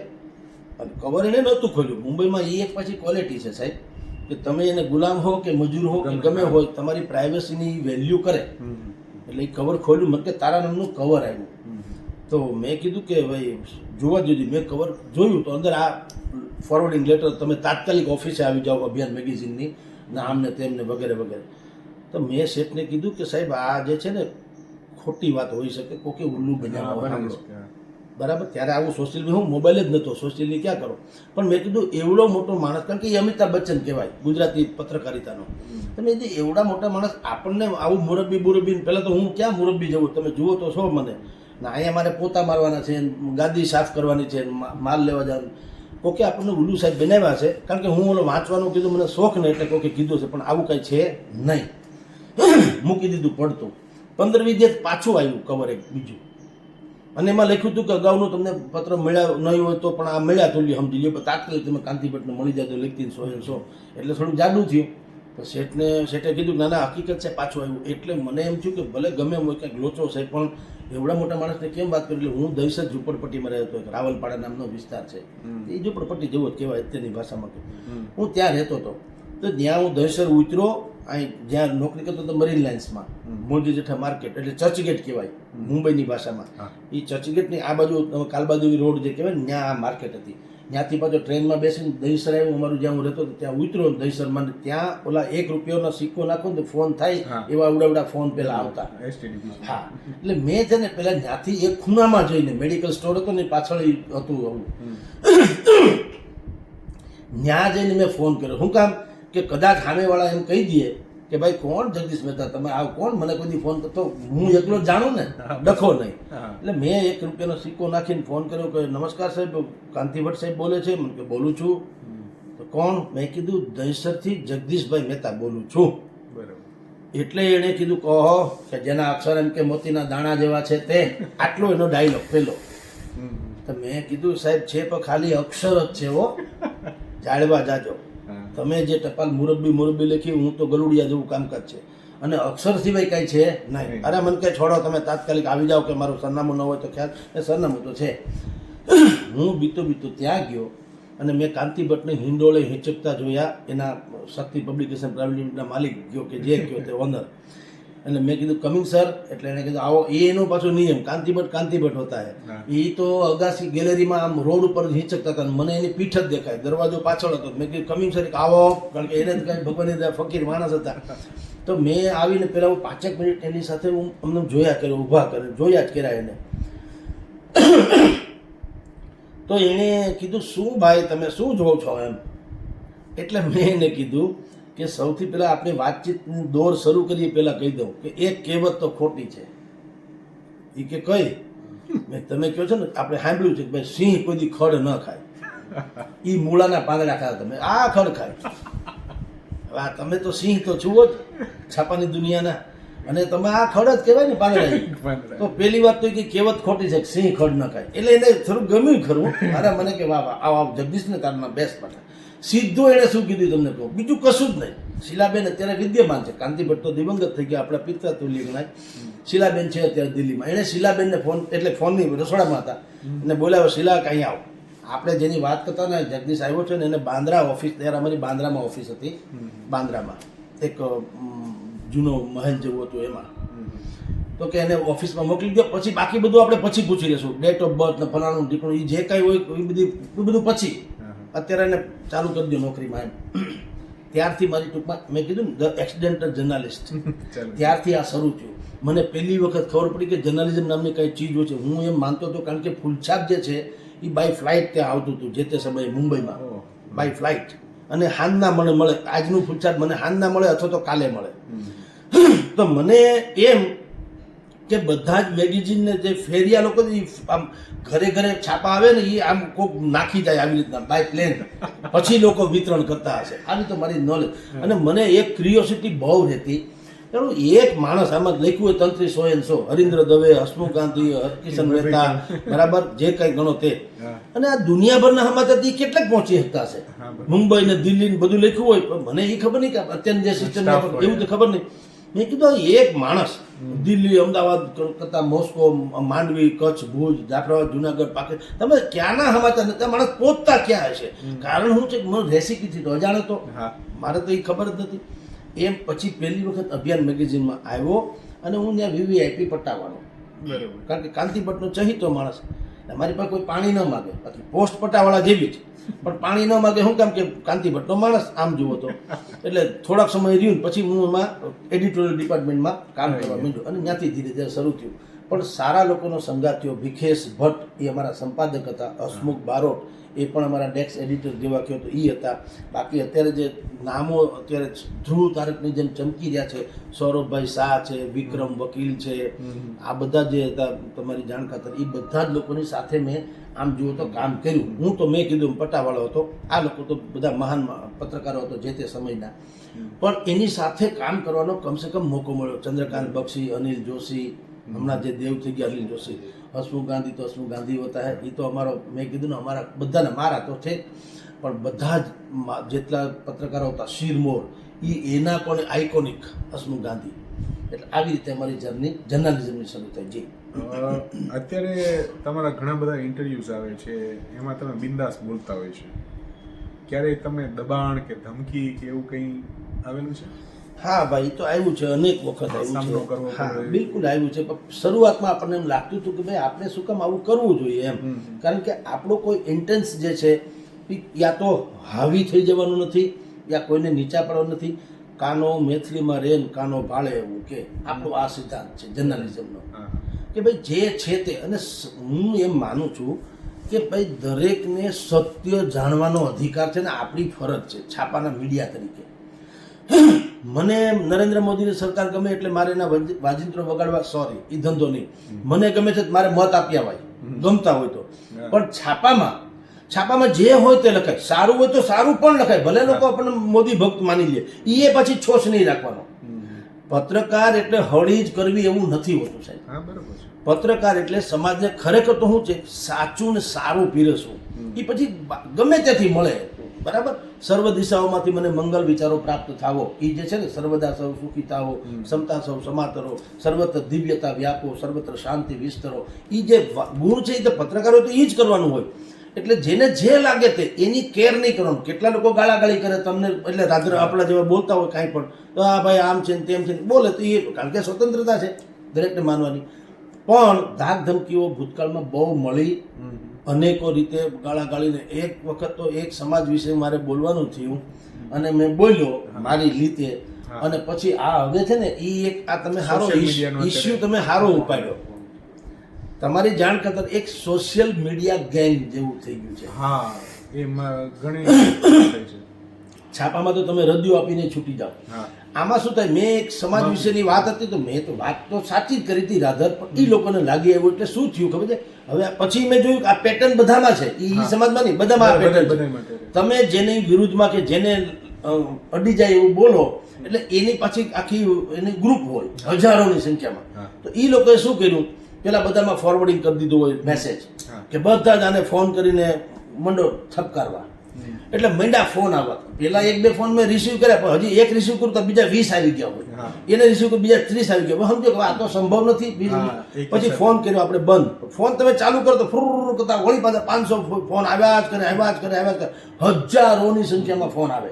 અને કવર એને નહોતું ખોલ્યું. મુંબઈમાં એ એક પાછી ક્વોલિટી છે સાહેબ, કે તમે એને ગુલામ હો કે મજૂર હો કે ગમે હોય, તમારી પ્રાઇવસીની વેલ્યુ કરે. એટલે એ કવર ખોલ્યું, મને કે તારા નામનું કવર આવ્યું. તો મેં કીધું કે ભાઈ જોવા જોઈએ. મેં કવર જોયું તો અંદર આ ફોરવર્ડિંગ લેટર, તમે તાત્કાલિક ઓફિસે આવી જાઓ અભિયાન મેગેઝિનની, નામ ને તેમને વગેરે વગેરે. તો મેં શેઠને કીધું કે સાહેબ આ જે છે ને ખોટી વાત હોઈ શકે, કોકે ઉલ્લુ બનાવવા, બરાબર? ત્યારે આવું સોશિયલ મીડિયા, હું મોબાઈલ જ નહોતો, સોશિયલની ક્યાં કરો. પણ મેં કીધું એવડો મોટો માણસ, કારણ કે એ અમિતાભ બચ્ચન કહેવાય ગુજરાતી પત્રકારિતાનો, તમે જે એવડા મોટા માણસ આપણને આવું મુરબ્બી, પહેલાં તો હું ક્યાં મુરબ્બી જવું, તમે જુઓ તો છો મને ના, અહીંયા મારે પોતા મારવાના છે, ગાદી સાફ કરવાની છે, માલ લેવા જવાનું. કોકે આપણને ઉલ્લુ સાહેબ બનાવ્યા છે, કારણ કે હું ઓલો વાંચવાનું કીધું, મને શોખ ને એટલે કોકે કીધું છે, પણ આવું કંઈ છે નહીં. મૂકી દીધું પડતું. 15-20 દિવસ પાછું આવ્યું કવર એક બીજું, અને એમાં લખ્યું હતું કે અગાઉનું તમને પત્ર મળ્યા નહીં હોય તો પણ આ મળ્યા તો સમજી લો, તાત્કાલિક તમે કાંતિભટ્ટને મળી જાય તો લખતી 100 એટલે થોડું જાડું થયું. તો શેઠે કીધું ના ના હકીકત છે, પાછું આવ્યું. એટલે મને એમ થયું કે ભલે ગમે હોય કંઈક લોચો છે, પણ એવડા મોટા માણસને કેમ વાત કરી. એટલે હું દહેશત ઝૂંપડપટ્ટીમાં રહેતો, એક રાવલપાડા નામનો વિસ્તાર છે, એ ઝૂંપડપટ્ટી જેવો જ કહેવાય અત્યારની ભાષામાં. હું ત્યાં રહેતો હતો. તો ત્યાં હું દહેશત ઉતરો, અહીં જ્યાં નોકરી કરતો હતો મરીન લાઇન્સમાં, મોરજી જેઠા માર્કેટ, એટલે ચર્ચગેટ કહેવાય મુંબઈની ભાષામાં. એ ચર્ચગેટની આ બાજુ કાલબાદુવી રોડ જે કહેવાય ને, ત્યાં આ માર્કેટ હતી. ત્યાંથી પાછો ટ્રેનમાં બેસીને દહીસર આવ્યું, અમારું જ્યાં હું રહેતો હતો ત્યાં ઉતર્યો દહીસરમાં, ત્યાં ઓલા 1 રૂપિયાનો સિક્કો નાખો ને ફોન થાય હા. એવા ઉડાવડા ફોન પેલા આવતા. STD. હા, એટલે મેં છે ને પેલા ત્યાંથી એક ખૂણામાં જઈને મેડિકલ સ્ટોર હતો ને પાછળ ઈ હતું આવું, ત્યાં જઈને મેં ફોન કર્યો. શું કામ કે કદાચ સામેવાળા એમ કહી દે કે ભાઈ કોણ જગદીશ મહેતા, તમે આવ કોણ, મને કોઈ દી ફોન કરતો, હું એકલો જ જાણું ને, ડખો નહીં. હા. એટલે મેં 1 રૂપિયાનો સિક્કો નાખીને ફોન કર્યો કે નમસ્કાર સાહેબ, કાંતિ ભટ્ટ સાહેબ બોલે છે? મને કે બોલું છું. તો કોણ? મેં કીધું દહીસરથી જગદીશભાઈ મહેતા બોલું છું. બરાબર. એટલે એણે કીધું કહો કે જેના અક્ષર એમ કે મોતીના દાણા જેવા છે તે, આટલો એનો ડાયલોગ પેલો. તો મેં કીધું સાહેબ છે પણ ખાલી અક્ષર જ છે હો, જાળવા જાજો. હા. તમે જે ટપાલ મુરબ્બી લખી, હું તો ગલુડિયા જેવું કામકાજ છે, અને અક્ષર સિવાય કાંઈ છે નહીં. અરે મને કે છોડો, તમે તાત્કાલિક આવી જાઓ, કે મારું સરનામું ન હોય તો ખ્યાલ, એ સરનામું તો છે. હું બીતો ત્યાં ગયો અને મેં કાંતિ ભટ્ટને હિંડોળે હિંચકતા જોયા, એના શક્તિ પબ્લિકેશન પ્રાઇવેટ લિમિટેડના માલિક ગયો કે જે ગયો તે ઓનર. એટલે મેં કીધું કમિંગ સર, એટલે એને કીધું આવો. એનો પાછો નિયમ, કાંતિ ભટ્ટ હોતા હે. હા. એ તો અગાસી ગેલેરીમાં આમ રોડ ઉપર હિંચકતા હતા, મને એની પીઠ જ દેખાય, દરવાજો પાછળ હતો. મેં કીધું કમિંગ સર આવો, કારણ કે એને જ કાંઈ ભગવાનની દયા ફકીર માણસ હતા. તો મેં આવીને પહેલાં હું 5 મિનિટ એની સાથે હું અમને જોયા કર્યો, ઊભા કરે, જોયા જ કર્યા એને. તો એણે કીધું શું ભાઈ તમે શું જોવો છો એમ? એટલે મેં એને કીધું કે સૌથી પહેલાં આપણે વાતચીતની દોર શરૂ કરીએ પહેલાં કહી દઉં કે એક કહેવત તો ખોટી છે. એ કે કઈ? મેં તમે કહો છો ને, આપણે સાંભળ્યું છે કે ભાઈ સિંહ કોઈ દી ખડ ન ખાય, એ મૂળાના પાંદડા ખાતા, તમે આ ખડ ખાય. હવે આ તમે તો સિંહ તો છુઓ જ છાપાની દુનિયાના, અને તમે આ ખડ જ કહેવાય ને પાંદડા. તો પહેલી વાત તો કે કહેવત ખોટી છે કે સિંહ ખડ ન ખાય. એટલે એને થોડું ગમ્યું ખરું. અરે મને કે વાહ વાહ, આવ જગદીશને તારના બેસ્ટ પાઠા. સીધું એણે શું કીધું તમને કહું, બીજું કશું જ નહીં. શીલાબેન અત્યારે વિદ્યમાન છે, કાંતિ ભટ્ટ તો દિવંગત થઈ ગયા, આપણા પિતા તુલ્ય ગણાય. શીલાબેન છે અત્યારે દિલ્હીમાં. એણે શીલાબેનને ફોન, એટલે ફોનની રસોડામાં હતા, અને બોલાવ્યો, શીલા કંઈ આવો. આપણે જેની વાત કરતા ને જગદીશ આવ્યો છે ને, એને બાંદ્રા ઓફિસ, ત્યારે અમારી બાંદ્રામાં ઓફિસ હતી, બાંદ્રામાં એક જૂનો મહેલ જેવું હતું એમાં. તો કે એને ઓફિસમાં મોકલી દો, પછી બાકી બધું આપણે પછી પૂછી લઈશું, ડેટ ઓફ બર્થ ને ફલાણું ઠીકણું, એ જે કાંઈ હોય એ બધું પછી. અત્યારે એને ચાલુ કરી દો નોકરીમાં એમ. ત્યારથી મારી ટૂંકમાં મેં કીધું ને, ધ એક્સિડેન્ટલ જર્નાલિસ્ટ, ત્યારથી આ શરૂ થયું. મને પહેલી વખત ખબર પડી કે જર્નાલિઝમ નામની કઈ ચીજ હોય છે. હું એમ માનતો હતો, કારણ કે ફૂલછાપ જે છે એ બાય ફ્લાઇટ ત્યાં આવતું હતું જે તે સમયે મુંબઈમાં, બાય ફ્લાઇટ. અને હાંજના મને મળે, આજનું ફૂલછાપ મને હાંજના મળે અથવા તો કાલે મળે. તો મને એમ કે બધા જ મેગેઝિનને જે ફેરિયા લોકો આમ ઘરે ઘરે છાપા આવે ને, એ આમ કોક નાખી જાય આવી રીતના બાય પ્લેન, પછી લોકો વિતરણ કરતા હશે. આવી તો મારી નોલેજ. અને મને એક ક્યુરિયોસિટી બહુ રહેતી, કારણ એક માણસ આમાં લખ્યું હોય તંત્રી 100 હરીન્દ્ર દવે, હસમુખ ગાંધી, હરકિશન મહેતા, બરાબર જે કંઈ ગણો તે. અને આ દુનિયાભરના સમાચાર એ કેટલાક પહોંચી શકતા હશે, મુંબઈ ને દિલ્હી ને બધું લખ્યું હોય, પણ મને એ ખબર નહીં કે અત્યારની જે સિસ્ટમ એવું તો ખબર નહીં. મેં કીધું એક માણસ દિલ્હી, અમદાવાદ, કલકત્તા, મોસ્કો, માંડવી, કચ્છ, ભુજ, જાફરાબાદ, જુનાગઢ, પાકિસ્તાન, તમે ક્યાંના સમાચાર નથી, માણસ પહોંચતા ક્યાં હશે? કારણ શું છે કે મને રેસીપીથી તો અજાણ હતો, મારે તો એ ખબર જ નથી. એમ પછી પહેલી વખત અભિયાન મેગેઝિનમાં આવ્યો, અને હું ત્યાં VVIP પટાવવાનો, કારણ કે કાંતિ ભટ્ટનો ચહીતો માણસ. મારી પાસે કોઈ પાણી ન માગે, બાકી પોસ્ટ પટાવાળા જેવી જ, પણ પાણી ન માગે. શું કામ કે કાંતિ ભટ્ટનો માણસ આમ જુઓ તો. એટલે થોડાક સમય રહ્યું, પછી હું એમાં એડિટોરિયલ ડિપાર્ટમેન્ટમાં કામ કરવા માંડ્યું, અને ત્યાંથી ધીરે ધીરે શરૂ થયું. પણ સારા લોકોનો સંગાત થયો. ભીખેશ ભટ્ટ એ અમારા સંપાદક હતા, હસમુખ બારોટ એ પણ અમારા ડેસ્ક એડિટર જેવા કહો તો એ હતા. બાકી અત્યારે જે નામો અત્યારે ધ્રુવ તારકની જેમ ચમકી રહ્યા છે, સૌરભભાઈ શાહ છે, વિક્રમ વકીલ છે, આ બધા જે હતા તમારી જાણખાતર, એ બધા જ લોકોની સાથે મેં આમ જુઓ તો કામ કર્યું. હું તો મેં કીધું પટ્ટાવાળો હતો, આ લોકો તો બધા મહાન પત્રકારો હતો જે તે સમયના, પણ એની સાથે કામ કરવાનો કમસે કમ મોકો મળ્યો. ચંદ્રકાંત બક્ષી, અનિલ જોશી, હમણાં જે દેવ થઈ ગયા અનિલ જોશી, હસમુખ ગાંધી તો હસમુખ ગાંધી હોતા હે, એ તો અમારો, મેં કીધું ને અમારા બધાને, મારા તો છે પણ બધા જ જેટલા પત્રકારો હતા, શિરમોર, એના પણ આઇકોનિક હસમુખ ગાંધી. એટલે આવી રીતે અમારી જર્ની જર્નાલિઝમની શરૂ થઈ. જી, અત્યારે તમારા ઘણા બધા ઇન્ટરવ્યુઝ આવે છે, એમાં તમે બિંદાસ બોલતા હોય છે, ક્યારેય તમે દબાણ કે ધમકી કે એવું કંઈ આવેલું છે? હા ભાઈ, તો આવ્યું છે, અનેક વખત સામનો આવ્યું કરવો છે. હા, પડે. બિલકુલ આવ્યું છે. પણ શરૂઆતમાં આપણને એમ લાગતું હતું કે ભાઈ આપણે શું કામ આવું કરવું જોઈએ એમ, કારણ કે આપણો કોઈ ઇન્ટેન્સ જે છે યા તો હાવી થઈ જવાનું નથી, યા કોઈને નીચા પાડવાનું નથી. કાનો મેથલીમાં રેન કાનો ભાળે એવું કે આપણો આ સિદ્ધાંત છે જર્નલિઝમનો, કે ભાઈ જે છે તે. અને હું એમ માનું છું કે ભાઈ દરેકને સત્ય જાણવાનો અધિકાર છે ને આપણી ફરજ છે છાપાના મીડિયા તરીકે. મને નરેન્દ્ર મોદીની સરકાર ગમે એટલે મારે એના વાજિંત્રો વગાડવા, સોરી એ ધંધો નહીં, મને ગમે છે મારે મત આપ્યા હોય, ગમતા હોય તો. પણ છાપામાં જે હોય તે લખાય, સારું હોય તો સારું પણ લખાય, ભલે લોકો આપણને મોદી ભક્ત માની લે, એ પછી છોછ નહીં રાખવાનો. પત્રકાર એટલે હળી જ કરવી એવું નથી હોતું સાહેબ. પત્રકાર એટલે સમાજને ખરેખર તો શું છે, સાચું ને સારું પીરસવું. એ પછી ગમે ત્યાંથી મળે, બરાબર. સર્વ દિશાઓમાંથી મને મંગલ વિચારો પ્રાપ્ત થાવો, એ જે છે ને, સર્વદા સૌ સુખી થાવો, સમતા સૌ સમાતરો, સર્વત્ર દિવ્યતા વ્યાપો, સર્વત્ર શાંતિ વિસ્તરો. એ જે ગુણ છે એ તો પત્રકારો તો એ જ કરવાનું હોય. એટલે જેને જે લાગે તે એની કેર નહીં કરવાનું. કેટલા લોકો ગાળાગાળી કરે તમને, એટલે રાત્રે આપણા જેવા બોલતા હોય કાંઈ પણ, તો આ ભાઈ આમ છે ને તેમ છે બોલે, તો એ કારણ કે સ્વતંત્રતા છે દરેકને માનવાની. પણ ધાક ધમકીઓ ભૂતકાળમાં બહુ મળી, અનેકો રીતે ગાળાગાળીને. એક વખત તો એક સમાજ વિશે મારે બોલવાનું થયું અને મેં બોલ્યો મારી રીતે, અને પછી આ હવે છે ને એ એક આ તમે સારો ઇસ્યુ તમે સારો ઉપાડ્યો. તમારી જાણ ખાતર એક સોશિયલ મીડિયા ગેંગ જેવું થઈ ગયું છે. હા, એમાં ઘણી છાપામાં તો તમે રદિયો આપીને છૂટી જાઓ. આમાં શું થાય, મેં એક સમાજ વિશેની વાત હતી તો મેં તો વાત તો સાચી જ કરી હતી રાધર, પણ એ લોકોને લાગી એવું. એટલે શું થયું ખબર છે, હવે પછી મેં જોયું કે આ પેટર્ન બધામાં છે, એ સમાજમાં નહીં, બધામાં આ પેટર્ન છે. તમે જેની વિરુદ્ધમાં કે જેને અડી જાય એવું બોલો એટલે એની પાછી આખી એની ગ્રુપ હોય હજારોની સંખ્યામાં. તો એ લોકોએ શું કર્યું, પેલા બધામાં ફોરવર્ડિંગ કરી દીધું હોય મેસેજ, કે બધા જ આને ફોન કરીને મંડો ઠપકારવા. એટલે મંડા ફોન આવવા. પેલા એક બે ફોન મેં રિસીવ કર્યા, પણ હજી એક રિસીવ કરું તો બીજા 20 આવી ગયા હોય, એને રિસીવ કર્યું બીજા 30 આવી ગયા. સમજો કે આ તો સંભવ નથી. પછી ફોન કર્યો આપણે બંધ. ફોન તમે ચાલુ કરો તો ફૂર કરતા વળી પાછા 500 ફોન આવ્યા જ કરે. હજારોની સંખ્યામાં ફોન આવે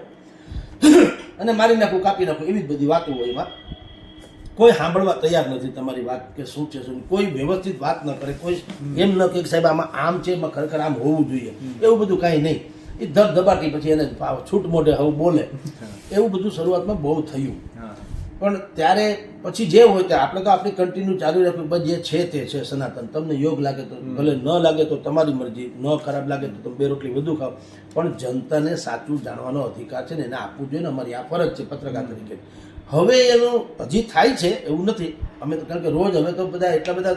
અને મારી નાખું, કાપી નાખું, એવી જ બધી વાતો હોય. એમાં કોઈ સાંભળવા તૈયાર નથી તમારી વાત, કે શું છે શું. કોઈ વ્યવસ્થિત વાત ન કરે, કોઈ એમ ન કહે સાહેબ આમાં આમ છે, એમાં ખરેખર આમ હોવું જોઈએ, એવું બધું કાંઈ નહીં. એ ધબધબાટી પછી એને છૂટ મોઢે હવે બોલે, એવું બધું શરૂઆતમાં બહુ થયું. પણ ત્યારે પછી જે હોય તે આપણે તો આપણે કન્ટિન્યુ ચાલુ રાખ્યું. બસ જે છે તે છે સનાતન. તમને યોગ લાગે તો ભલે, ન લાગે તો તમારી મરજી, ન ખરાબ લાગે તો તમે 2 રોટલી વધુ ખાઓ, પણ જનતાને સાચું જાણવાનો અધિકાર છે ને એને આપવું જોઈએ ને. અમારી આ ફરજ છે પત્રકાર તરીકે. હવે એનું હજી થાય છે એવું નથી. અમે તો કારણ કે રોજ હવે તો બધા એટલા બધા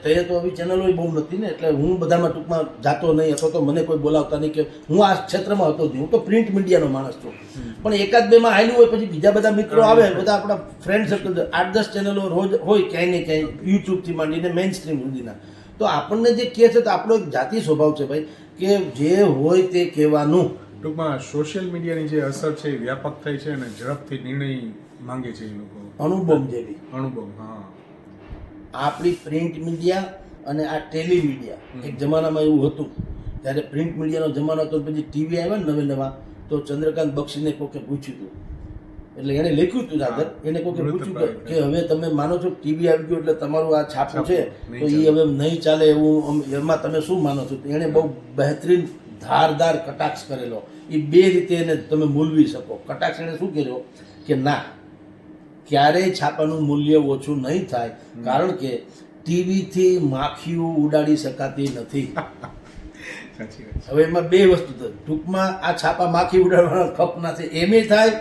તે તો હવે ચેનલો બહુ નથી ને, એટલે હું બધામાં ટૂંકમાં જાતો નહીં, અથવા તો મને કોઈ બોલાવતા નહીં, કે હું આ ક્ષેત્રમાં હતો જ નહીં. હું તો પ્રિન્ટ મીડિયાનો માણસ છું. પણ એકાદ બેમાં આવેલું હોય પછી બીજા બધા મિત્રો આવે, બધા આપણા ફ્રેન્ડ સર્કલ 8-10 ચેનલો રોજ હોય ક્યાંય ને ક્યાંય, યુટ્યુબથી માંડીને મેઇન સ્ટ્રીમ સુધીના. તો આપણને જે કહે છે તો આપણો એક જાતિ સ્વભાવ છે ભાઈ, કે જે હોય તે કહેવાનું. ટૂંકમાં સોશિયલ મીડિયાની જે અસર છે એ વ્યાપક થઈ છે અને ઝડપથી નિર્ણય માંગે છે એ લોકો. અનુભવ જેવી અનુભવ. હા, આપણી પ્રિન્ટ મીડિયા અને આ ટેલી મીડિયા, એક જમાનામાં એવું હતું ત્યારે પ્રિન્ટ મીડિયાનો જમાનો હતો. પછી ટીવી આવ્યા ને નવા, તો ચંદ્રકાંત બક્ષીને કોકે પૂછ્યું હતું, એટલે એને લખ્યું હતું રાધર, એને કોકે પૂછ્યું કે હવે તમે માનો છો ટીવી આવી ગયું એટલે તમારું આ છાપું છે તો એ હવે નહીં ચાલે એવું, એમાં તમે શું માનો છો? એને બહુ બહેતરીન ધારદાર કટાક્ષ કરેલો. એ 2 રીતે એને તમે મૂલવી શકો. કટાક્ષ એને શું કર્યો કે ના, ક્યારેય છાપાનું મૂલ્ય ઓછું નહીં થાય, કારણ કે ટીવીથી માખીઓ ઉડાડી શકાતી નથી. હવે એમાં 2 વસ્તુ થાય. ટૂંકમાં આ છાપા માખી ઉડાડવાના ખપ ના થાય એમે થાય,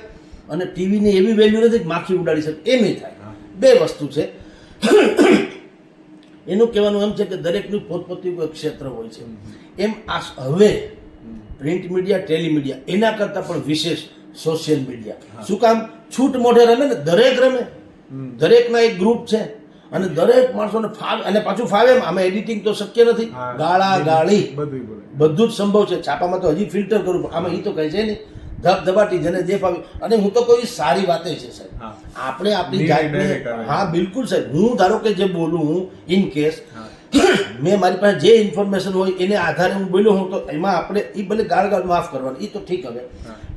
અને ટીવીની એવી વેલ્યુ નથી કે માખી ઉડાડી શકે એમે થાય. 2 વસ્તુ છે. એનું કહેવાનું એમ છે કે દરેકનું પોતપોતાનું ક્ષેત્ર હોય છે. એમ આ હવે પ્રિન્ટ મીડિયા, ટેલી મીડિયા એના કરતાં પણ વિશેષ સોશિયલ મીડિયા. શું કામ? છૂટ મોઢે રમે ને, દરેક રમે, દરેકના એક ગ્રુપ છે અને દરેક માણસોને ફાવે. અને પાછું ફાવે એમ, આમાં એડિટિંગ તો શક્ય નથી, ગાળા ગાળી બધું જ સંભવ છે. છાપામાં તો હજી ફિલ્ટર કરવું, આમાં એ તો કહે છે નહીં, ધબધબાટી જેને જે ફાવી. અને હું તો કોઈ સારી વાતે છે સાહેબ, આપણે આપણી જાતને, હા બિલકુલ સાહેબ. હું ધારો કે જે બોલું હું ઇન કેસ મેં મારી પાસે જે ઇન્ફોર્મેશન હોય એને આધારે હું બોલ્યો હું, તો એમાં આપણે એ ભલે ગાળ માફ કરવાની, એ તો ઠીક. હવે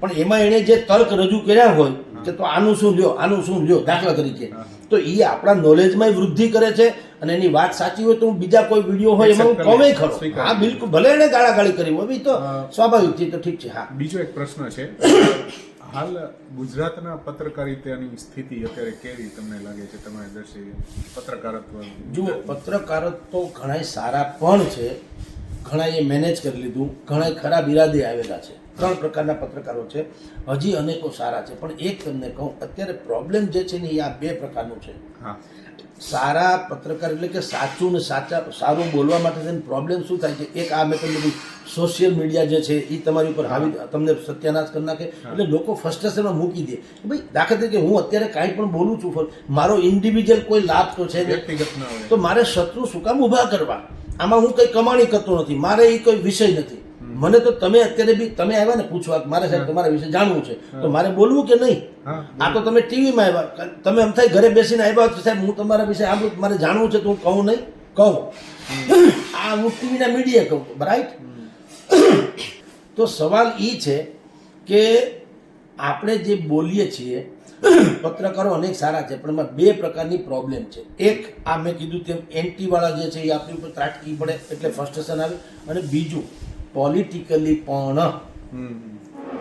પણ એમાં એણે જે તર્ક રજૂ કર્યા હોય કે તો આનું શું લ્યો, આનું શું લ્યો, દાખલા તરીકે. તો એ આપણા નોલેજમાં વૃદ્ધિ કરે છે, અને એની વાત સાચી હોય તો હું બીજા કોઈ વિડીયો હોય એમાં હું કહું ખરો. હા, બિલકુલ, ભલે એને ગાળાગાળી કરી હોય, તો સ્વાભાવિક છે, તો ઠીક છે. હા, બીજો એક પ્રશ્ન છે, હાલ ગુજરાતના પત્રકારિતાની સ્થિતિ અત્યારે કેવી તમને લાગે છે? તમારે દર્શી પત્રકારત્વ જુઓ, પત્રકારત્વ તો ઘણા સારા પણ છે, ઘણા એ મેનેજ કરી લીધું, ઘણા ખરાબ ઈરાદે આવેલા છે. 3 પ્રકારના પત્રકારો છે, હજી અનેકો સારા છે. પણ એક તમને કહું, અત્યારે પ્રોબ્લેમ જે છે ને એ આ 2 પ્રકારનું છે. હા, સારા પત્રકાર એટલે કે સાચું ને સારું બોલવા માટે છે. પ્રોબ્લેમ શું થાય છે? એક આ મેં તમને કીધું, સોશિયલ મીડિયા જે છે એ તમારી ઉપર હાવી તમને સત્યાનાશ કરી નાખે, એટલે લોકો ફ્રસ્ટ્રેશનમાં મૂકી દે. ભાઈ, દાખલા તરીકે હું અત્યારે કાંઈ પણ બોલું છું, મારો ઇન્ડિવિજ્યુઅલ કોઈ લાભ તો છે વ્યક્તિગત ના હોય, તો મારે શત્રુ શું કામ ઊભા કરવા? આમાં હું કંઈ કમાણી કરતો નથી, મારે એ કોઈ વિષય નથી. મને તો તમે અત્યારે બી તમે આવ્યા ને પૂછવા, મારે સાહેબ તમારા વિશે જાણવું છે, તો મારે બોલવું કે નહીં? આ તો તમે ટીવીમાં આવ્યા, તમે એમ થાય ઘરે બેસીને આવ્યા તો સાહેબ હું તમારા વિશે સાંભળું, મારે જાણવું છે તો હું કહું નહીં? કહું. આ હું ટીવીના મીડિયા કહું, રાઈટ? તો સવાલ એ છે કે આપણે જે બોલીએ છીએ, પત્રકારો અનેક સારા છે, પણ એમાં 2 પ્રકારની પ્રોબ્લેમ છે. એક આ મેં કીધું તેમ એન્ટીવાળા જે છે એ આપણી ઉપર ત્રાટકી પડે એટલે ફ્રસ્ટ્રેશન આવે, અને બીજું પોલિટિકલી પણ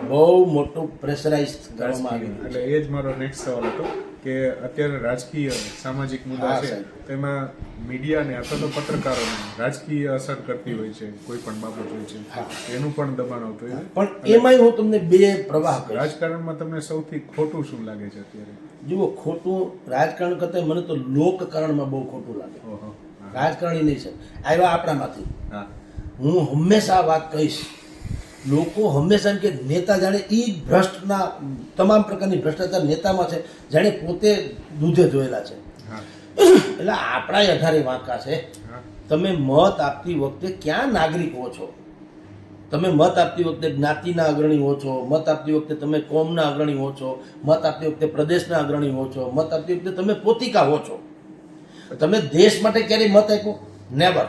બહુ મોટું પ્રેશરાઇઝ કરવામાં આવે. એટલે એ જ મારો નેક્સ્ટ સવાલ હતો કે અત્યારે રાજકીય સામાજિક મુદ્દા છે, તેમાં મીડિયાને અથવા તો પત્રકારોને રાજકીય અસર કરતી હોય છે, કોઈ પણ બાબત હોય છે, એનું પણ દબાણ આવતું હોય. પણ એમાંય હું તમને 2 પ્રવાહ કહીશ. રાજકારણમાં તમને સૌથી ખોટું શું લાગે છે અત્યારે? જુઓ, ખોટું રાજકારણ કરતાં મને તો લોકકરણમાં બહુ ખોટું લાગે. રાજકારણી નહીં છે, આવ્યા આપણામાંથી. હું હંમેશા આ વાત કહીશ, લોકો હંમેશા એમ કે નેતા જાણે એ જ ભ્રષ્ટના તમામ પ્રકારની ભ્રષ્ટાચાર નેતામાં છે, જાણે પોતે દૂધે ધોયેલા છે. એટલે આપણા 18 વાંકા છે. તમે મત આપતી વખતે ક્યાં નાગરિક હો છો? તમે મત આપતી વખતે જ્ઞાતિના અગ્રણી હો છો, મત આપતી વખતે તમે કોમના અગ્રણી હો છો, મત આપતી વખતે પ્રદેશના અગ્રણી હો છો, મત આપતી વખતે તમે પોતિકા હો છો. તમે દેશ માટે ક્યારેય મત આપ્યો? નેવર.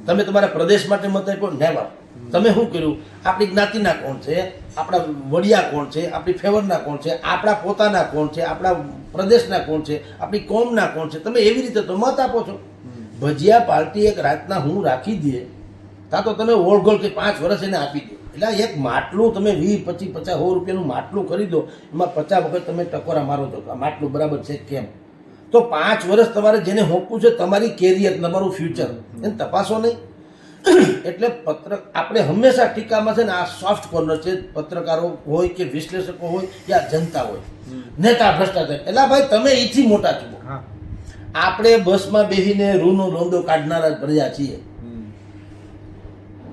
તમે તમારા પ્રદેશ માટે મત આપ્યો? નેવર. તમે શું કર્યું? આપણી જ્ઞાતિના કોણ છે, આપણા વડિયા કોણ છે, આપણી ફેવરના કોણ છે, આપણા પોતાના કોણ છે, આપણા પ્રદેશના કોણ છે, આપણી કોમના કોણ છે, તમે એવી રીતે તો મત આપો છો. ભજીયા પાર્ટી એક રાતના હું રાખી દે, કાં તો તમે ઓળઘોળ કે 5 વર્ષ એને આપી દો. એટલે એક માટલું તમે 20, 25, 50, 100 રૂપિયાનું માટલું ખરીદો, એમાં 50 વખત તમે ટકોરા મારો છો આ માટલું બરાબર છે કેમ? તો 5 વર્ષ તમારે જેને હોપવું છે, તમારી કેરિયર, તમારું ફ્યુચર, એને તપાસો નહીં. એટલે આપણે હંમેશા ટીકામાં છે ને આ સોફ્ટ કોર્નર છે, પત્રકારો હોય કે વિશ્લેષકો હોય યા જનતા હોય, નેતા ભ્રષ્ટાચાર. એટલે ભાઈ તમે એથી મોટા છો. આપણે બસમાં બેસીને રૂનો લોંદો કાઢનારા પ્રજા છીએ.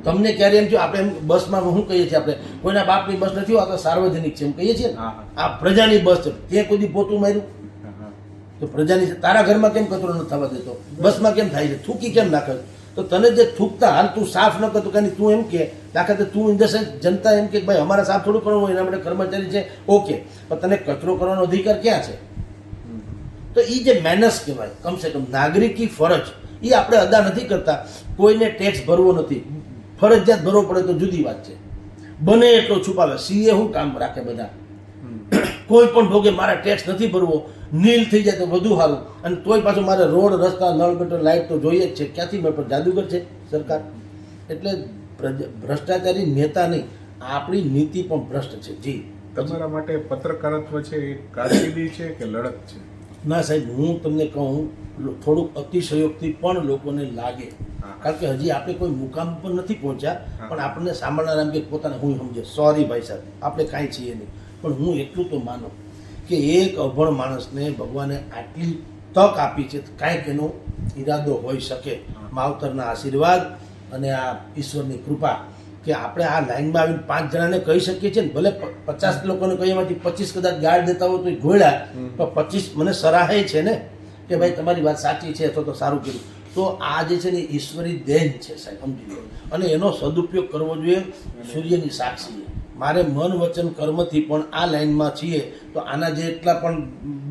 તમને ક્યારે એમ થયું? આપણે એમ બસમાં શું કહીએ છીએ? આપણે કોઈના બાપની બસ નથી, આ તો સાર્વજનિક છે એમ કહીએ છીએ. આ પ્રજાની બસ છે. તે કોઈ દી પોતું માર્યું? તો પ્રજાની તારા ઘરમાં કેમ કચરો ન થવા દેતો? બસમાં કેમ થાય છે? થૂકી કેમ નાખે? તો તને જે થૂકતા હાલ તું સાફ ન કરતો, કારણ તું એમ કે દાખલા તું ઇન ધ સેન્સ જનતા એમ કે ભાઈ અમારા સાફ થોડું કરવું હોય, એના માટે કર્મચારી છે, ઓકે, પણ તને કચરો કરવાનો અધિકાર ક્યાં છે? તો એ જે મેનસ કહેવાય, કમસે કમ નાગરિકી ફરજ, એ આપણે અદા નથી કરતા. કોઈને ટેક્સ ભરવો નથી, ફરજિયાત ભરવો પડે તો જુદી વાત છે, બને એટલો છુપાવે. સીએ શું કામ રાખે? બધા કોઈ પણ ભોગે મારે ટેક્સ નથી ભરવો, નીલ થઈ જાય તો વધુ સારું, અને તોય પાછું મારે રોડ, રસ્તા, નળ, ગટર, લાઇટ તો જોઈએ જ છે. ક્યાંથી મેં પણ જાદુગર છે સરકાર? એટલે ભ્રષ્ટાચારી નેતા નહીં, આપણી નીતિ પણ ભ્રષ્ટ છે. જી, તમારા માટે પત્રકારત્વ છે એ કારકિર્દી છે કે લડત છે? ના સાહેબ, હું તમને કહું, થોડુંક અતિશયોક્તિ પણ લોકોને લાગે, કારણ કે હજી આપણે કોઈ મુકામ પર નથી પહોંચ્યા, પણ આપણને સાંભળનાર એમ કે પોતાને હું સમજે, સોરી ભાઈ સાહેબ, આપણે કાંઈ છીએ નહીં. પણ હું એટલું તો માનું કે એક અભણ માણસને ભગવાને આટલી તક આપી છે, કાંઈક એનો ઈરાદો હોઈ શકે. માવતરના આશીર્વાદ અને આ ઈશ્વરની કૃપા કે આપણે આ લાઈનમાં આવીને 5 જણાને કહી શકીએ છીએ ને. ભલે 50 લોકોને કહી, એમાંથી 25 કદાચ ગાળ દેતા હોય તો ઘોડ્યા, તો 25 મને સરાહે છે ને કે ભાઈ તમારી વાત સાચી છે અથવા તો સારું કર્યું. તો આ જે છે ને ઈશ્વરી દેન છે સાહેબ, સમજી લો, અને એનો સદુપયોગ કરવો જોઈએ. સૂર્યની સાક્ષી મારે મન વચન કર્મથી પણ આ લાઈનમાં છીએ, તો આના જે એટલા પણ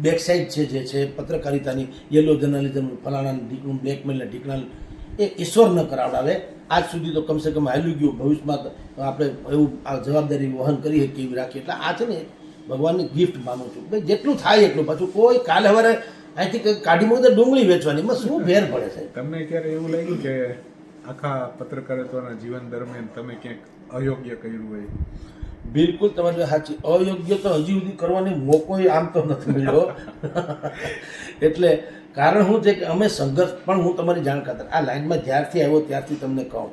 બેકસાઇડ છે જે છે પત્રકારિતાની, યલો જર્નલિઝમ, ફલાણા ઢીકણું, બ્લેકમેલ ઢીકણા, એ ઈશ્વર ન કરાવડાવે. આજ સુધી તો કમસે કમ હાલ્યું ગયું, ભવિષ્યમાં આપણે એવું આ જવાબદારી વહન કરી શકીએ એવી રાખીએ. એટલે આ છે ને ભગવાનની ગિફ્ટ માનું છું કે જેટલું થાય એટલું. પાછું કોઈ કાલે સવારે અહીંથી કંઈક કાઢી મૂકે તો ડુંગળી વેચવાની, એમાં શું ફેર પડે છે? તમને ક્યારે એવું લાગ્યું કે આખા પત્રકારત્વના જીવન દરમિયાન તમે ક્યાંક અયોગ્ય કર્યું હોય? બિલકુલ તમારી વાત સાચી. અયોગ્ય તો હજી સુધી કરવાની મોકો આમ તો નથી મળ્યો. એટલે કારણ શું છે કે અમે સંઘર્ષ પણ, હું તમારી જાણ ખાતર આ લાઈનમાં જ્યારથી આવ્યો ત્યારથી તમને કહું,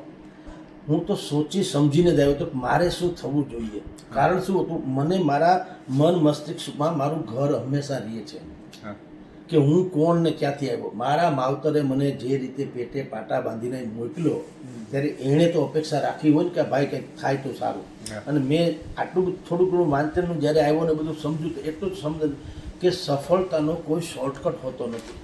હું તો સોચી સમજીને જ આવ્યો તો મારે શું થવું જોઈએ. કારણ શું હતું, મને મારા મન મસ્તિષ્કમાં મારું ઘર હંમેશા રહે છે કે હું કોણ ને ક્યાંથી આવ્યો. મારા માવતરે મને જે રીતે પેટે પાટા બાંધીને મોકલ્યો ત્યારે એણે તો અપેક્ષા રાખી હોય ને કે ભાઈ કંઈક થાય તો સારું. અને મેં આટલું થોડું ઘણું વાંચનનું જ્યારે આવ્યો ને બધું સમજ્યું તો એટલું જ સમજ કે સફળતાનો કોઈ શોર્ટકટ હોતો નથી.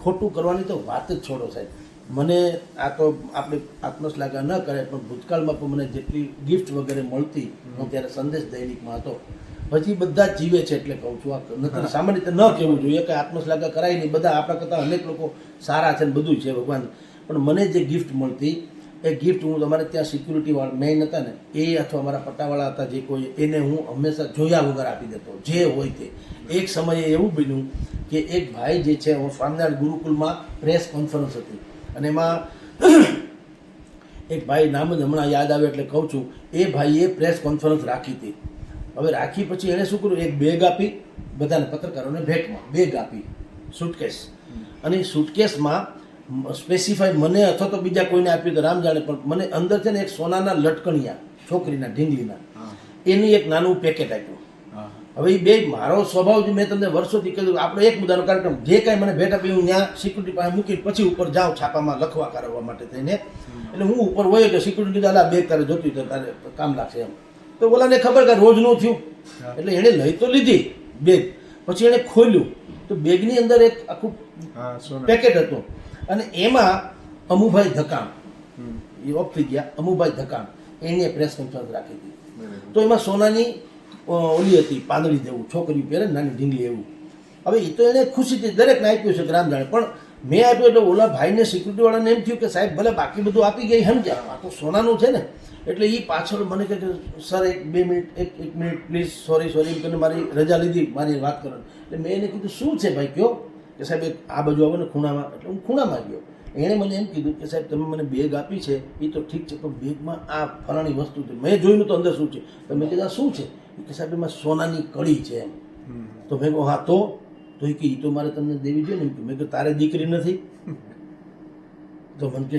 ખોટું કરવાની તો વાત જ છોડો સાહેબ. મને આ તો આપણે આત્મશ્લાઘા ન કરે પણ ભૂતકાળમાં પણ મને જેટલી ગિફ્ટ વગેરે મળતી, હું ત્યારે સંદેશ દૈનિકમાં હતો, હજી બધા જ જીવે છે એટલે કહું છું. આ નતર સામાન્ય રીતે ન કહેવું જોઈએ કે આત્મશ્લાઘા કરાય નહીં, બધા આપણા કરતાં અનેક લોકો સારા છે ને બધું છે ભગવાન. પણ મને જે ગિફ્ટ મળતી એ ગિફ્ટ હું તમારે ત્યાં સિક્યુરિટીવાળા મેન હતા ને એ અથવા અમારા પટ્ટાવાળા હતા જે કોઈ, એને હું હંમેશા જોયા વગર આપી દેતો જે હોય તે. એક સમયે એવું બન્યું કે એક ભાઈ જે છે, હું સ્વામિનારાયણ ગુરુકુલમાં પ્રેસ કોન્ફરન્સ હતી અને એમાં એક ભાઈ નામ જ હમણાં યાદ આવે એટલે કહું છું, એ ભાઈએ પ્રેસ કોન્ફરન્સ રાખી હતી. હવે રાખી પછી એણે શું કર્યું, એક બેગ આપી બધાને પત્રકારોને ભેટમાં, બેગ આપી સુટકેસ, અને એ સુટકેસમાં સ્પેસિફાઈ મને અથવા તો બીજા કોઈને આપ્યું તો રામ જાણે, પણ મને અંદર છે ને એક સોનાના લટકણિયા છોકરીના ઢીંગલીના એની એક નાનું પેકેટ આપ્યું. હવે એ બે મારો સ્વભાવ જે મેં તમને વર્ષોથી કહ્યું, આપણો એક મુદ્દાનો કાર્યક્રમ જે કાંઈ મને ભેટ આપી હું ત્યાં સિક્યુરિટી પાસે મૂકી પછી ઉપર જાઉં છાપામાં લખવા કરવા માટે થઈને. એટલે હું ઉપર હોય કે સિક્યુરિટી કીધું આ બેગ તારે જોતી તો તારે કામ લાગશે એમ. તો ઓલાને ખબર કે રોજનું થયું એટલે એણે લઈ તો લીધી બેગ, પછી એણે ખોલ્યું તો બેગની અંદર એક આખું પેકેટ હતું અને એમાં અમુભાઈ ધકામ, એ ઓફ થઈ ગયા, અમુભાઈ ધકામ, એણે પ્રેસ કોન્ફરન્સ રાખી હતી. તો એમાં સોનાની ઓલી હતી પાંદડી જેવું, છોકરી પહેરે નાની ઢીંગલી એવું. હવે એ તો એને ખુશીથી દરેકને આપ્યું છે ગ્રામ જાણે, પણ મેં આપ્યું એટલે ઓલા ભાઈને સિક્યુરિટીવાળાને એમ થયું કે સાહેબ ભલે બાકી બધું આપી ગઈ સમજ્યા, આ તો સોનાનું છે ને. એટલે એ પાછળ મને કહે કે સર એક મિનિટ પ્લીઝ, સોરી એમ કરીને મારી રજા લીધી મારી વાત કરવાની. એટલે મેં એને કીધું શું છે ભાઈ કયો, કે સાહેબ એક આ બાજુ આવો ને ખૂણામાં. એટલે હું ખૂણામાં ગયો. એણે મને એમ કીધું કે સાહેબ તમે મને બેગ આપી છે એ તો ઠીક છે પણ બેગમાં આ ફલાણી વસ્તુ છે, મેં જોયું તો અંદર શું છે. તો મેં કીધું આ શું છે, કે સાહેબ એમાં સોનાની કડી છે એમ. તો મેં કહું હા તો એ કે એ તો મારે તમને દેવી જોઈએ ને. મેં કહ્યું તારે દીકરી નથી? તો મને કે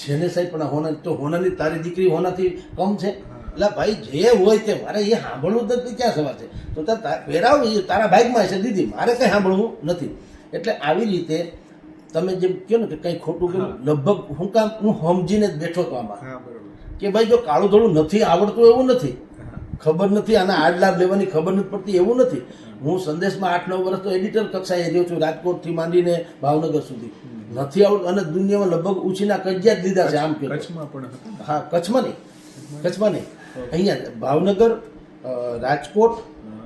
છે ને સાહેબ, પણ હોના તો હોનાની તારી દીકરી હોનાથી કમ છે? એટલે ભાઈ જે હોય તે મારે એ સાંભળવું નથી, ક્યાં સવાલ છે? તો પહેરાવ એ તારા ભાગમાં છે દીદી, મારે કંઈ સાંભળવું નથી. એટલે આવી રીતે તમે જેમ કહો ને કે કંઈ ખોટું કર્યું, લગભગ હું કામ હું સમજીને જ બેઠો હતો આમાં કે ભાઈ જો કાળું થોડું નથી આવડતું એવું નથી, ખબર નથી આના આડ લાભ લેવાની ખબર નથી પડતી એવું નથી. હું સંદેશમાં 8-9 વર્ષ તો એડિટર કક્ષાએ રહ્યો છું, રાજકોટથી માંડીને ભાવનગર સુધી. નથી આવડતું અને દુનિયામાં લગભગ ઉછીના કજિયા જ લીધા છે આમ કે. હા, કચ્છમાં નહીં, અહીંયા ભાવનગર, રાજકોટ,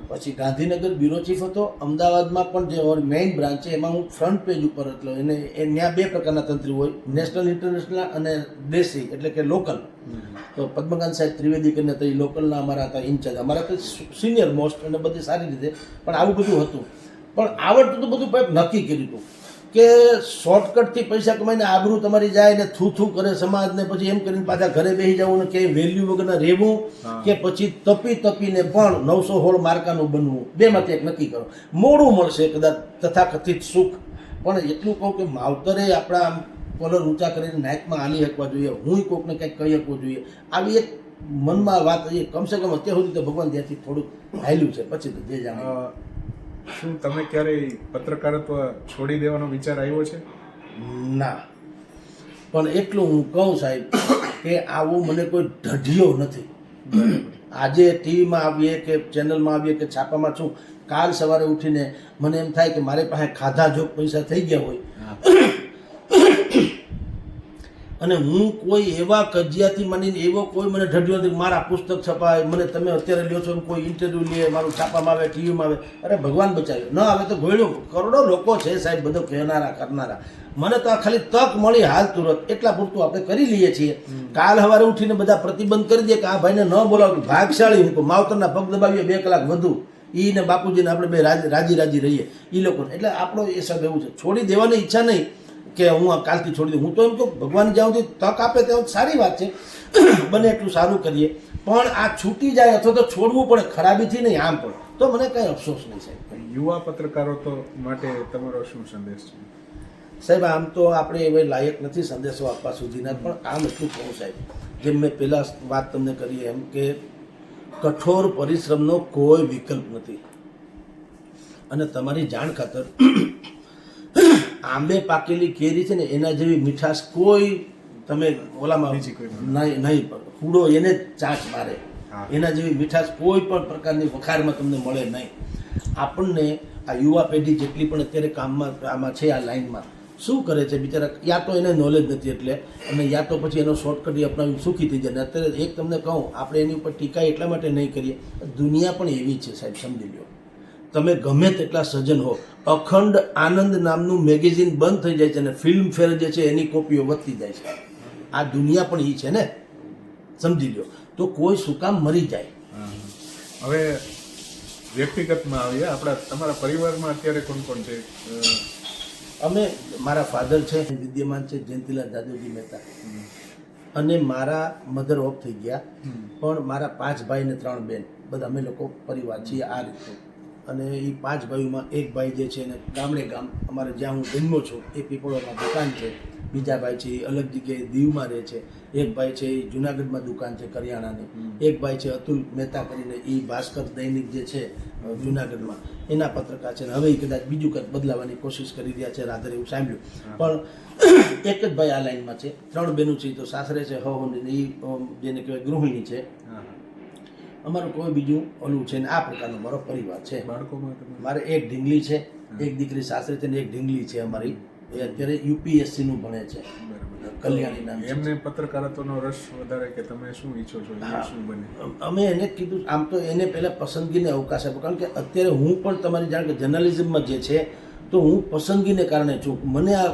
પછી ગાંધીનગર બ્યુરો ચીફ હતો, અમદાવાદમાં પણ જે મેઇન બ્રાન્ચ છે એમાં હું ફ્રન્ટ પેજ ઉપર હતો. એને ત્યાં 2 પ્રકારના તંત્રી હોય, નેશનલ ઇન્ટરનેશનલ અને દેશી એટલે કે લોકલ. તો પદ્મકાંત સાહેબ ત્રિવેદી કરીને તો એ લોકલના અમારા હતા ઇન્ચાર્જ, અમારા તો સિનિયર મોસ્ટ અને બધી સારી રીતે. પણ આવું બધું હતું, પણ આવડતું તો બધું નક્કી કર્યું હતું કે શોર્ટકટથી પૈસા કમાઈને આબરૂ તમારી જાય ને થૂ કરે સમાજને, પછી એમ કરીને પાછા ઘરે બેસી જવું ને કે વેલ્યુ વગરના રહેવું, કે પછી તપીને પણ 916 માર્કાનું બનવું. બેમાંથી એક નક્કી કરો. મોડું મળશે કદાચ તથાકથિત સુખ, પણ એટલું કહું કે માવતરે આપણા કોલર ઊંચા કરીને નાયકમાં આલી શકવા જોઈએ, હું કોઈકને કંઈક કહી શકવું જોઈએ. આવી એક મનમાં વાત એ કમસે કમ અત્યાર સુધી તો ભગવાન ત્યાંથી થોડુંક હાલ્યું છે, પછી તો જે જાણે. શું તમે ક્યારેય પત્રકારત્વ છોડી દેવાનો વિચાર આવ્યો છે? ના, પણ એટલું હું કહું સાહેબ કે આવું મને કોઈ ઢઢિયો નથી. આજે ટીવીમાં આવીએ કે ચેનલમાં આવીએ કે છાપામાં છું, કાલ સવારે ઉઠીને મને એમ થાય કે મારી પાસે ખાધા જો પૈસા થઈ ગયા હોય અને હું કોઈ એવા કજિયાથી માંડીને એવો કોઈ મને ઢડ્યો નથી મારા પુસ્તક છપાય મને તમે અત્યારે લ્યો છો એમ કોઈ ઇન્ટરવ્યૂ લે મારું છાપામાં આવે ટીવીમાં આવે અરે ભગવાન બચાવ્યો ન આવે તો ઘોડ્યું કરોડો લોકો છે સાહેબ બધું કહેનારા કરનારા મને તો આ ખાલી તક મળી હાલ તુરંત એટલા પૂરતું આપણે કરી લઈએ છીએ કાલ સવારે ઉઠીને બધા પ્રતિબંધ કરી દે કે આ ભાઈને ન બોલાવતું ભાગશાળી હું માવતરના પગ દબાવીએ 2 કલાક વધુ ઈ ને બાપુજીને આપણે બે રાજી રહીએ એ લોકો એટલે આપણો એ સબ એવું છે છોડી દેવાની ઈચ્છા નહીં કે હું આ કાલથી છોડી દઉં હું તો એમ કહું ભગવાન જ્યાં સુધી તક આપે ત્યાં સારી વાત છે બને એટલું સારું કરીએ પણ આ છૂટી જાય અથવા તો છોડવું પડે ખરાબીથી નહીં આમ પણ તો મને કંઈ અફસોસ નહીં સાહેબ યુવા પત્રકારો તો માટે તમારો શું સંદેશ છે સાહેબ આમ તો આપણે હવે લાયક નથી સંદેશો આપવા સુધીના પણ આમ એટલું કહું સાહેબ જેમ મેં પહેલાં વાત તમને કરી એમ કે કઠોર પરિશ્રમનો કોઈ વિકલ્પ નથી અને તમારી જાણ ખાતર આંબે પાકેલી કેરી છે ને એના જેવી મીઠાશ કોઈ તમે ઓલામાં નહીં ફૂડો એને ચાંચ મારે એના જેવી મીઠાશ કોઈ પણ પ્રકારની વખારમાં તમને મળે નહીં આપણને આ યુવા પેઢી જેટલી પણ અત્યારે કામમાં આમાં છે આ લાઈનમાં શું કરે છે બિચારા યા તો એને નોલેજ નથી એટલે અને યા તો પછી એનો શોર્ટકટ અપનાવીને સુખી થઈ જાય ને અત્યારે એક તમને કહું આપણે એની ઉપર ટીકા એટલા માટે નહીં કરીએ દુનિયા પણ એવી છે સાહેબ સમજી લો તમે ગમે તેટલા સજ્જન હો અખંડ આનંદ નામનું મેગેઝિન બંધ થઈ જાય છે અને ફિલ્મ ફેર જે છે એની કોપીઓ વધતી જાય છે આ દુનિયા પણ એ છે ને સમજી લો તો કોઈ શું કામ મરી જાય હવે વ્યક્તિગતમાં આવીએ આપણા તમારા પરિવારમાં અત્યારે કોણ કોણ છે અમે મારા ફાધર છે વિદ્યમાન છે જયંતિલાલ દાદુજી મહેતા અને મારા મધર ઓફ થઈ ગયા પણ મારા 5 ભાઈ ને 3 બેન બધા અમે લોકો પરિવાર છીએ આ રીતે અને એ 5 ભાઈઓમાં એક ભાઈ જે છે ને ગામડે ગામ અમારે જ્યાં હું જન્મો છું એ પીપળોમાં દુકાન છે બીજા ભાઈ છે એ અલગ જગ્યાએ દીવમાં રહે છે એક ભાઈ છે એ જુનાગઢમાં દુકાન છે કરિયાણાની એક ભાઈ છે અતુલ મહેતા કરીને એ ભાસ્કર દૈનિક જે છે જુનાગઢમાં એના પત્રકાર છે હવે એ કદાચ બીજું કંઈક બદલાવાની કોશિશ કરી રહ્યા છે રાત્રે એવું સાંભળ્યું પણ એક જ ભાઈ આ લાઈનમાં છે 3 બહેનો છે તો સાસરે છે એ જેને કહેવાય ગૃહિણી છે અમારું કોઈ બીજું ઓલું છે ને આ પ્રકારનો મારો પરિવાર છે બાળકોમાં મારે એક ઢીંગલી છે એક દીકરી સાસરે છે ને એક ઢીંગલી છે અમારી એ અત્યારે યુપીએસસી નું ભણે છે કલ્યાણી નામ છે. એમને પત્રકારત્વનો રસ વધારે કે તમે શું ઈચ્છો છો શું બને અમે એને કીધું આમ તો એને પહેલા પસંદગીને અવકાશ આપ્યો કારણ કે અત્યારે હું પણ તમારી જાણ કે જર્નલિઝમમાં જે છે તો હું પસંદગીને કારણે છું મને આ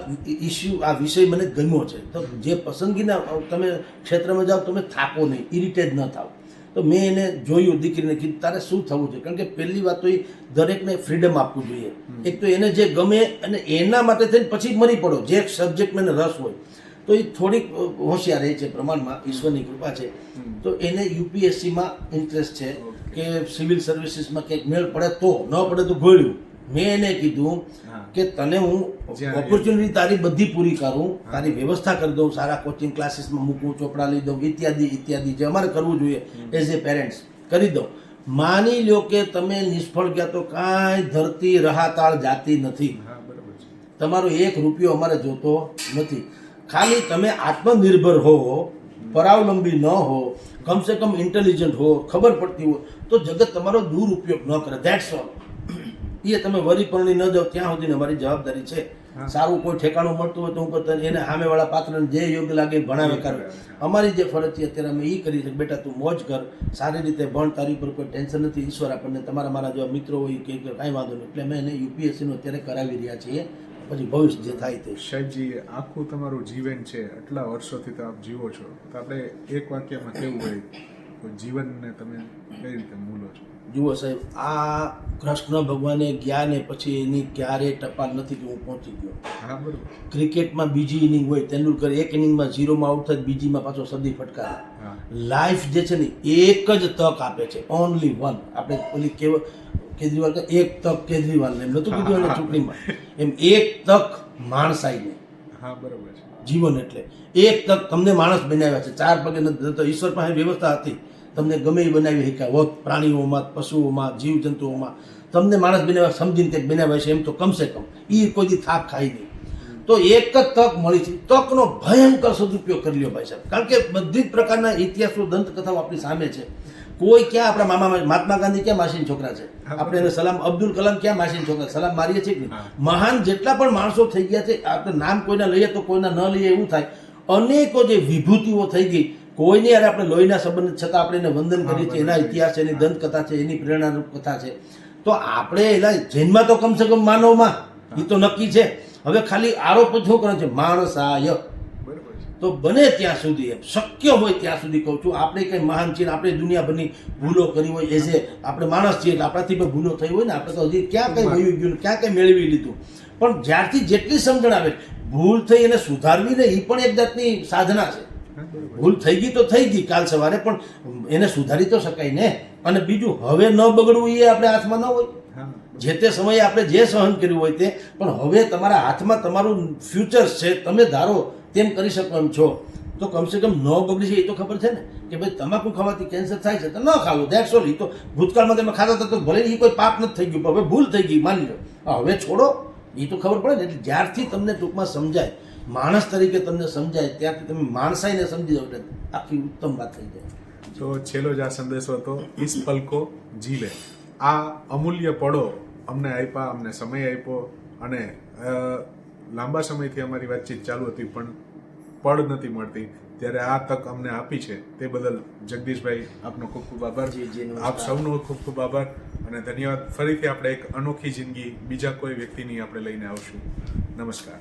ઇસ્યુ આ વિષય મને ગમ્યો છે તો જે પસંદગીના તમે ક્ષેત્રમાં જાઓ તમે થાકો નહીં ઇરિટેટ ન થાવ તો મેં એને જોયું દીકરીને કીધું તારે શું થવું છે કારણ કે પહેલી વાત તો એ દરેકને ફ્રીડમ આપવું જોઈએ એક તો એને જે ગમે અને એના માટે થઈને પછી મરી પડો જે સબ્જેક્ટમાં એને રસ હોય તો એ થોડીક હોશિયાર રહે છે પ્રમાણમાં ઈશ્વરની કૃપા છે તો એને યુપીએસસીમાં ઇન્ટરેસ્ટ છે કે સિવિલ સર્વિસીસમાં કંઈક મેળ પડે તો ન પડે તો ઘોડ્યું મેં એને કીધું કે તને હું ઓપોર્ચ્યુનિટી તારી બધી પૂરી કરું તારી વ્યવસ્થા કરી દઉં સારા કોચિંગ ક્લાસીસમાં મૂકું ચોપડા લઈ દઉં ઇત્યાદિ જે અમારે કરવું જોઈએ એઝ એ પેરેન્ટ્સ કરી દઉં માની લ્યો કે તમે નિષ્ફળ ગયા તો કાંઈ ધરતી રહાતાળ જાતી નથી તમારો 1 રૂપિયો અમારે જોતો નથી ખાલી તમે આત્મનિર્ભર હો પરાવલંબી ન હો કમસે કમ ઇન્ટેલિજન્ટ હો ખબર પડતી હોય તો જગત તમારો દુરુપયોગ ન કરે ધેટ્સ ઓલ એ તમે વરી પરણી ન જાઓ ત્યાં સુધી અમારી જવાબદારી છે સારું કોઈ ઠેકાણું મળતું હોય તો હું કરતા એને સામેવાળા પાત્રને જે યોગ્ય લાગે ભણાવે કરે અમારી જે ફરજ છે અત્યારે અમે એ કરી છે બેટા તું મોજ કર સારી રીતે ભણ તારી પર કોઈ ટેન્શન નથી ઈશ્વર આપણને તમારા મારા જેવા મિત્રો હોય કે કાંઈ વાંધો નહીં એટલે અમે એને યુપીએસસીનું અત્યારે કરાવી રહ્યા છીએ પછી ભવિષ્ય જે થાય તે સાહેબજી આખું તમારું જીવન છે આટલા વર્ષોથી તો આપ જીવો છો તો આપણે એક વાક્યમાં કેવું હોય જીવનને તમે કઈ રીતે મૂલો છો જુઓ સાહેબ આ કૃષ્ણ ભગવાને ગયા ને પછી એની ક્યારે ટપાલ નથી કે હું પહોંચી ગયો હા બરોબર ક્રિકેટમાં બીજી ઇનિંગ હોય તેંડુલકર એક ઇનિંગમાં 0માં આઉટ થાય બીજીમાં પાછો સદી ફટકારે લાઈફ જે છે ને એક જ તક આપે છે ઓનલી વન આપણે ઓલી કેજરીવાલ એક તક કેજરીવાલને એમ નતું કીધું એને ચૂંટણીમાં એમ એક તક માણસાઈને હા બરોબર છે જીવન એટલે એક તક તમને માણસ બનાવ્યા છે 4 પગે નથી તો ઈશ્વર પાસે વ્યવસ્થા હતી તમને ગમે એ બનાવી શક્યા હોત પ્રાણીઓમાં પશુઓમાં જીવજંતુઓમાં તમને માણસ બનાવ્યા સમજીને કંઈક બનાવ્યા છે એમ તો કમસે કમ એ કોઈથી થાક ખાઈ નહીં તો એક જ તક મળી છે તકનો ભયંકર સદુપયોગ કરી લ્યો ભાઈ સાહેબ કારણ કે બધી જ પ્રકારના ઇતિહાસો દંતકથાઓ આપણી સામે છે કોઈ ક્યાં આપણા મહાત્મા ગાંધી ક્યાં માસીના છોકરા છે આપણે એને સલામ અબ્દુલ કલામ ક્યાં માસીના છોકરા સલામ મારીએ છીએ કે મહાન જેટલા પણ માણસો થઈ ગયા છે આપણે નામ કોઈના લઈએ તો કોઈના ન લઈએ એવું થાય અનેકો જે વિભૂતિઓ થઈ ગઈ, કોઈને યાર આપણે લોહીના સંબંધ છતાં આપણે એને વંદન કરીએ છીએ, એના ઇતિહાસ, એની દંતકથા છે, એની પ્રેરણારૂપ કથા છે. તો આપણે એના જૈનમાં તો કમસે કમ માનવમાં એ તો નક્કી છે. હવે ખાલી આરોપ જ શું કરે છે, માણસાય. બરાબર છે. તો બને ત્યાં સુધી એમ શક્ય હોય ત્યાં સુધી કહું છું, આપણે કંઈ મહાન છીએ, આપણે દુનિયાભરની ભૂલો કરી હોય, એઝ એ આપણે માણસ છીએ એટલે આપણાથી પણ ભૂલો થઈ હોય ને, આપણે તો હજી ક્યાં કંઈ વયું ગયું, ક્યાં કંઈ મેળવી લીધું. પણ જ્યારથી જેટલી સમજણ આવે, ભૂલ થઈ એને સુધારવી ને એ પણ એક જાતની સાધના છે. ભૂલ થઈ ગઈ તો થઈ ગઈ કાલ સવારે, પણ એને સુધારી તો શકાય ને. અને બીજું, હવે ન બગડવું એ આપણે હાથમાં ન હોય. જે તે સમયે આપણે જે સહન કર્યું હોય તે, પણ હવે તમારા હાથમાં તમારું ફ્યુચર છે, તમે ધારો તેમ કરી શકો એમ છો. તો કમસે કમ ન બગડી છે એ તો ખબર છે ને, કે ભાઈ તમાકુ ખાવાથી કેન્સર થાય છે તો ન ખાવું, દેટ્સ ઓલ. એ તો ભૂતકાળમાં તમે ખાતા હતા તો ભલે એ કોઈ પાપ નથી થઈ ગયું, પણ હવે ભૂલ થઈ ગઈ માની લો, હવે છોડો. એ તો ખબર પડે ને. એટલે જ્યારથી તમને ટૂંકમાં સમજાય, માણસ તરીકે તમને સમજાય, ત્યારથી તમે માણસાઈને સમજી જાવ એટલે આખી ઉત્તમ વાત થઈ જાય. તો છેલ્લો જ આ સંદેશો હતો, ઇસ પલ કો જી લે. આ અમૂલ્ય પળો અમને આપ્યા, અમને સમય આપ્યો, અને લાંબા સમયથી અમારી વાતચીત ચાલુ હતી પણ પળ નથી મળતી, ત્યારે આ તક અમને આપી છે તે બદલ જગદીશભાઈ આપનો ખૂબ ખૂબ આભાર. આપ સૌનો ખૂબ ખૂબ આભાર અને ધન્યવાદ. ફરીથી આપણે એક અનોખી જિંદગી બીજા કોઈ વ્યક્તિની આપણે લઈને આવશું. નમસ્કાર.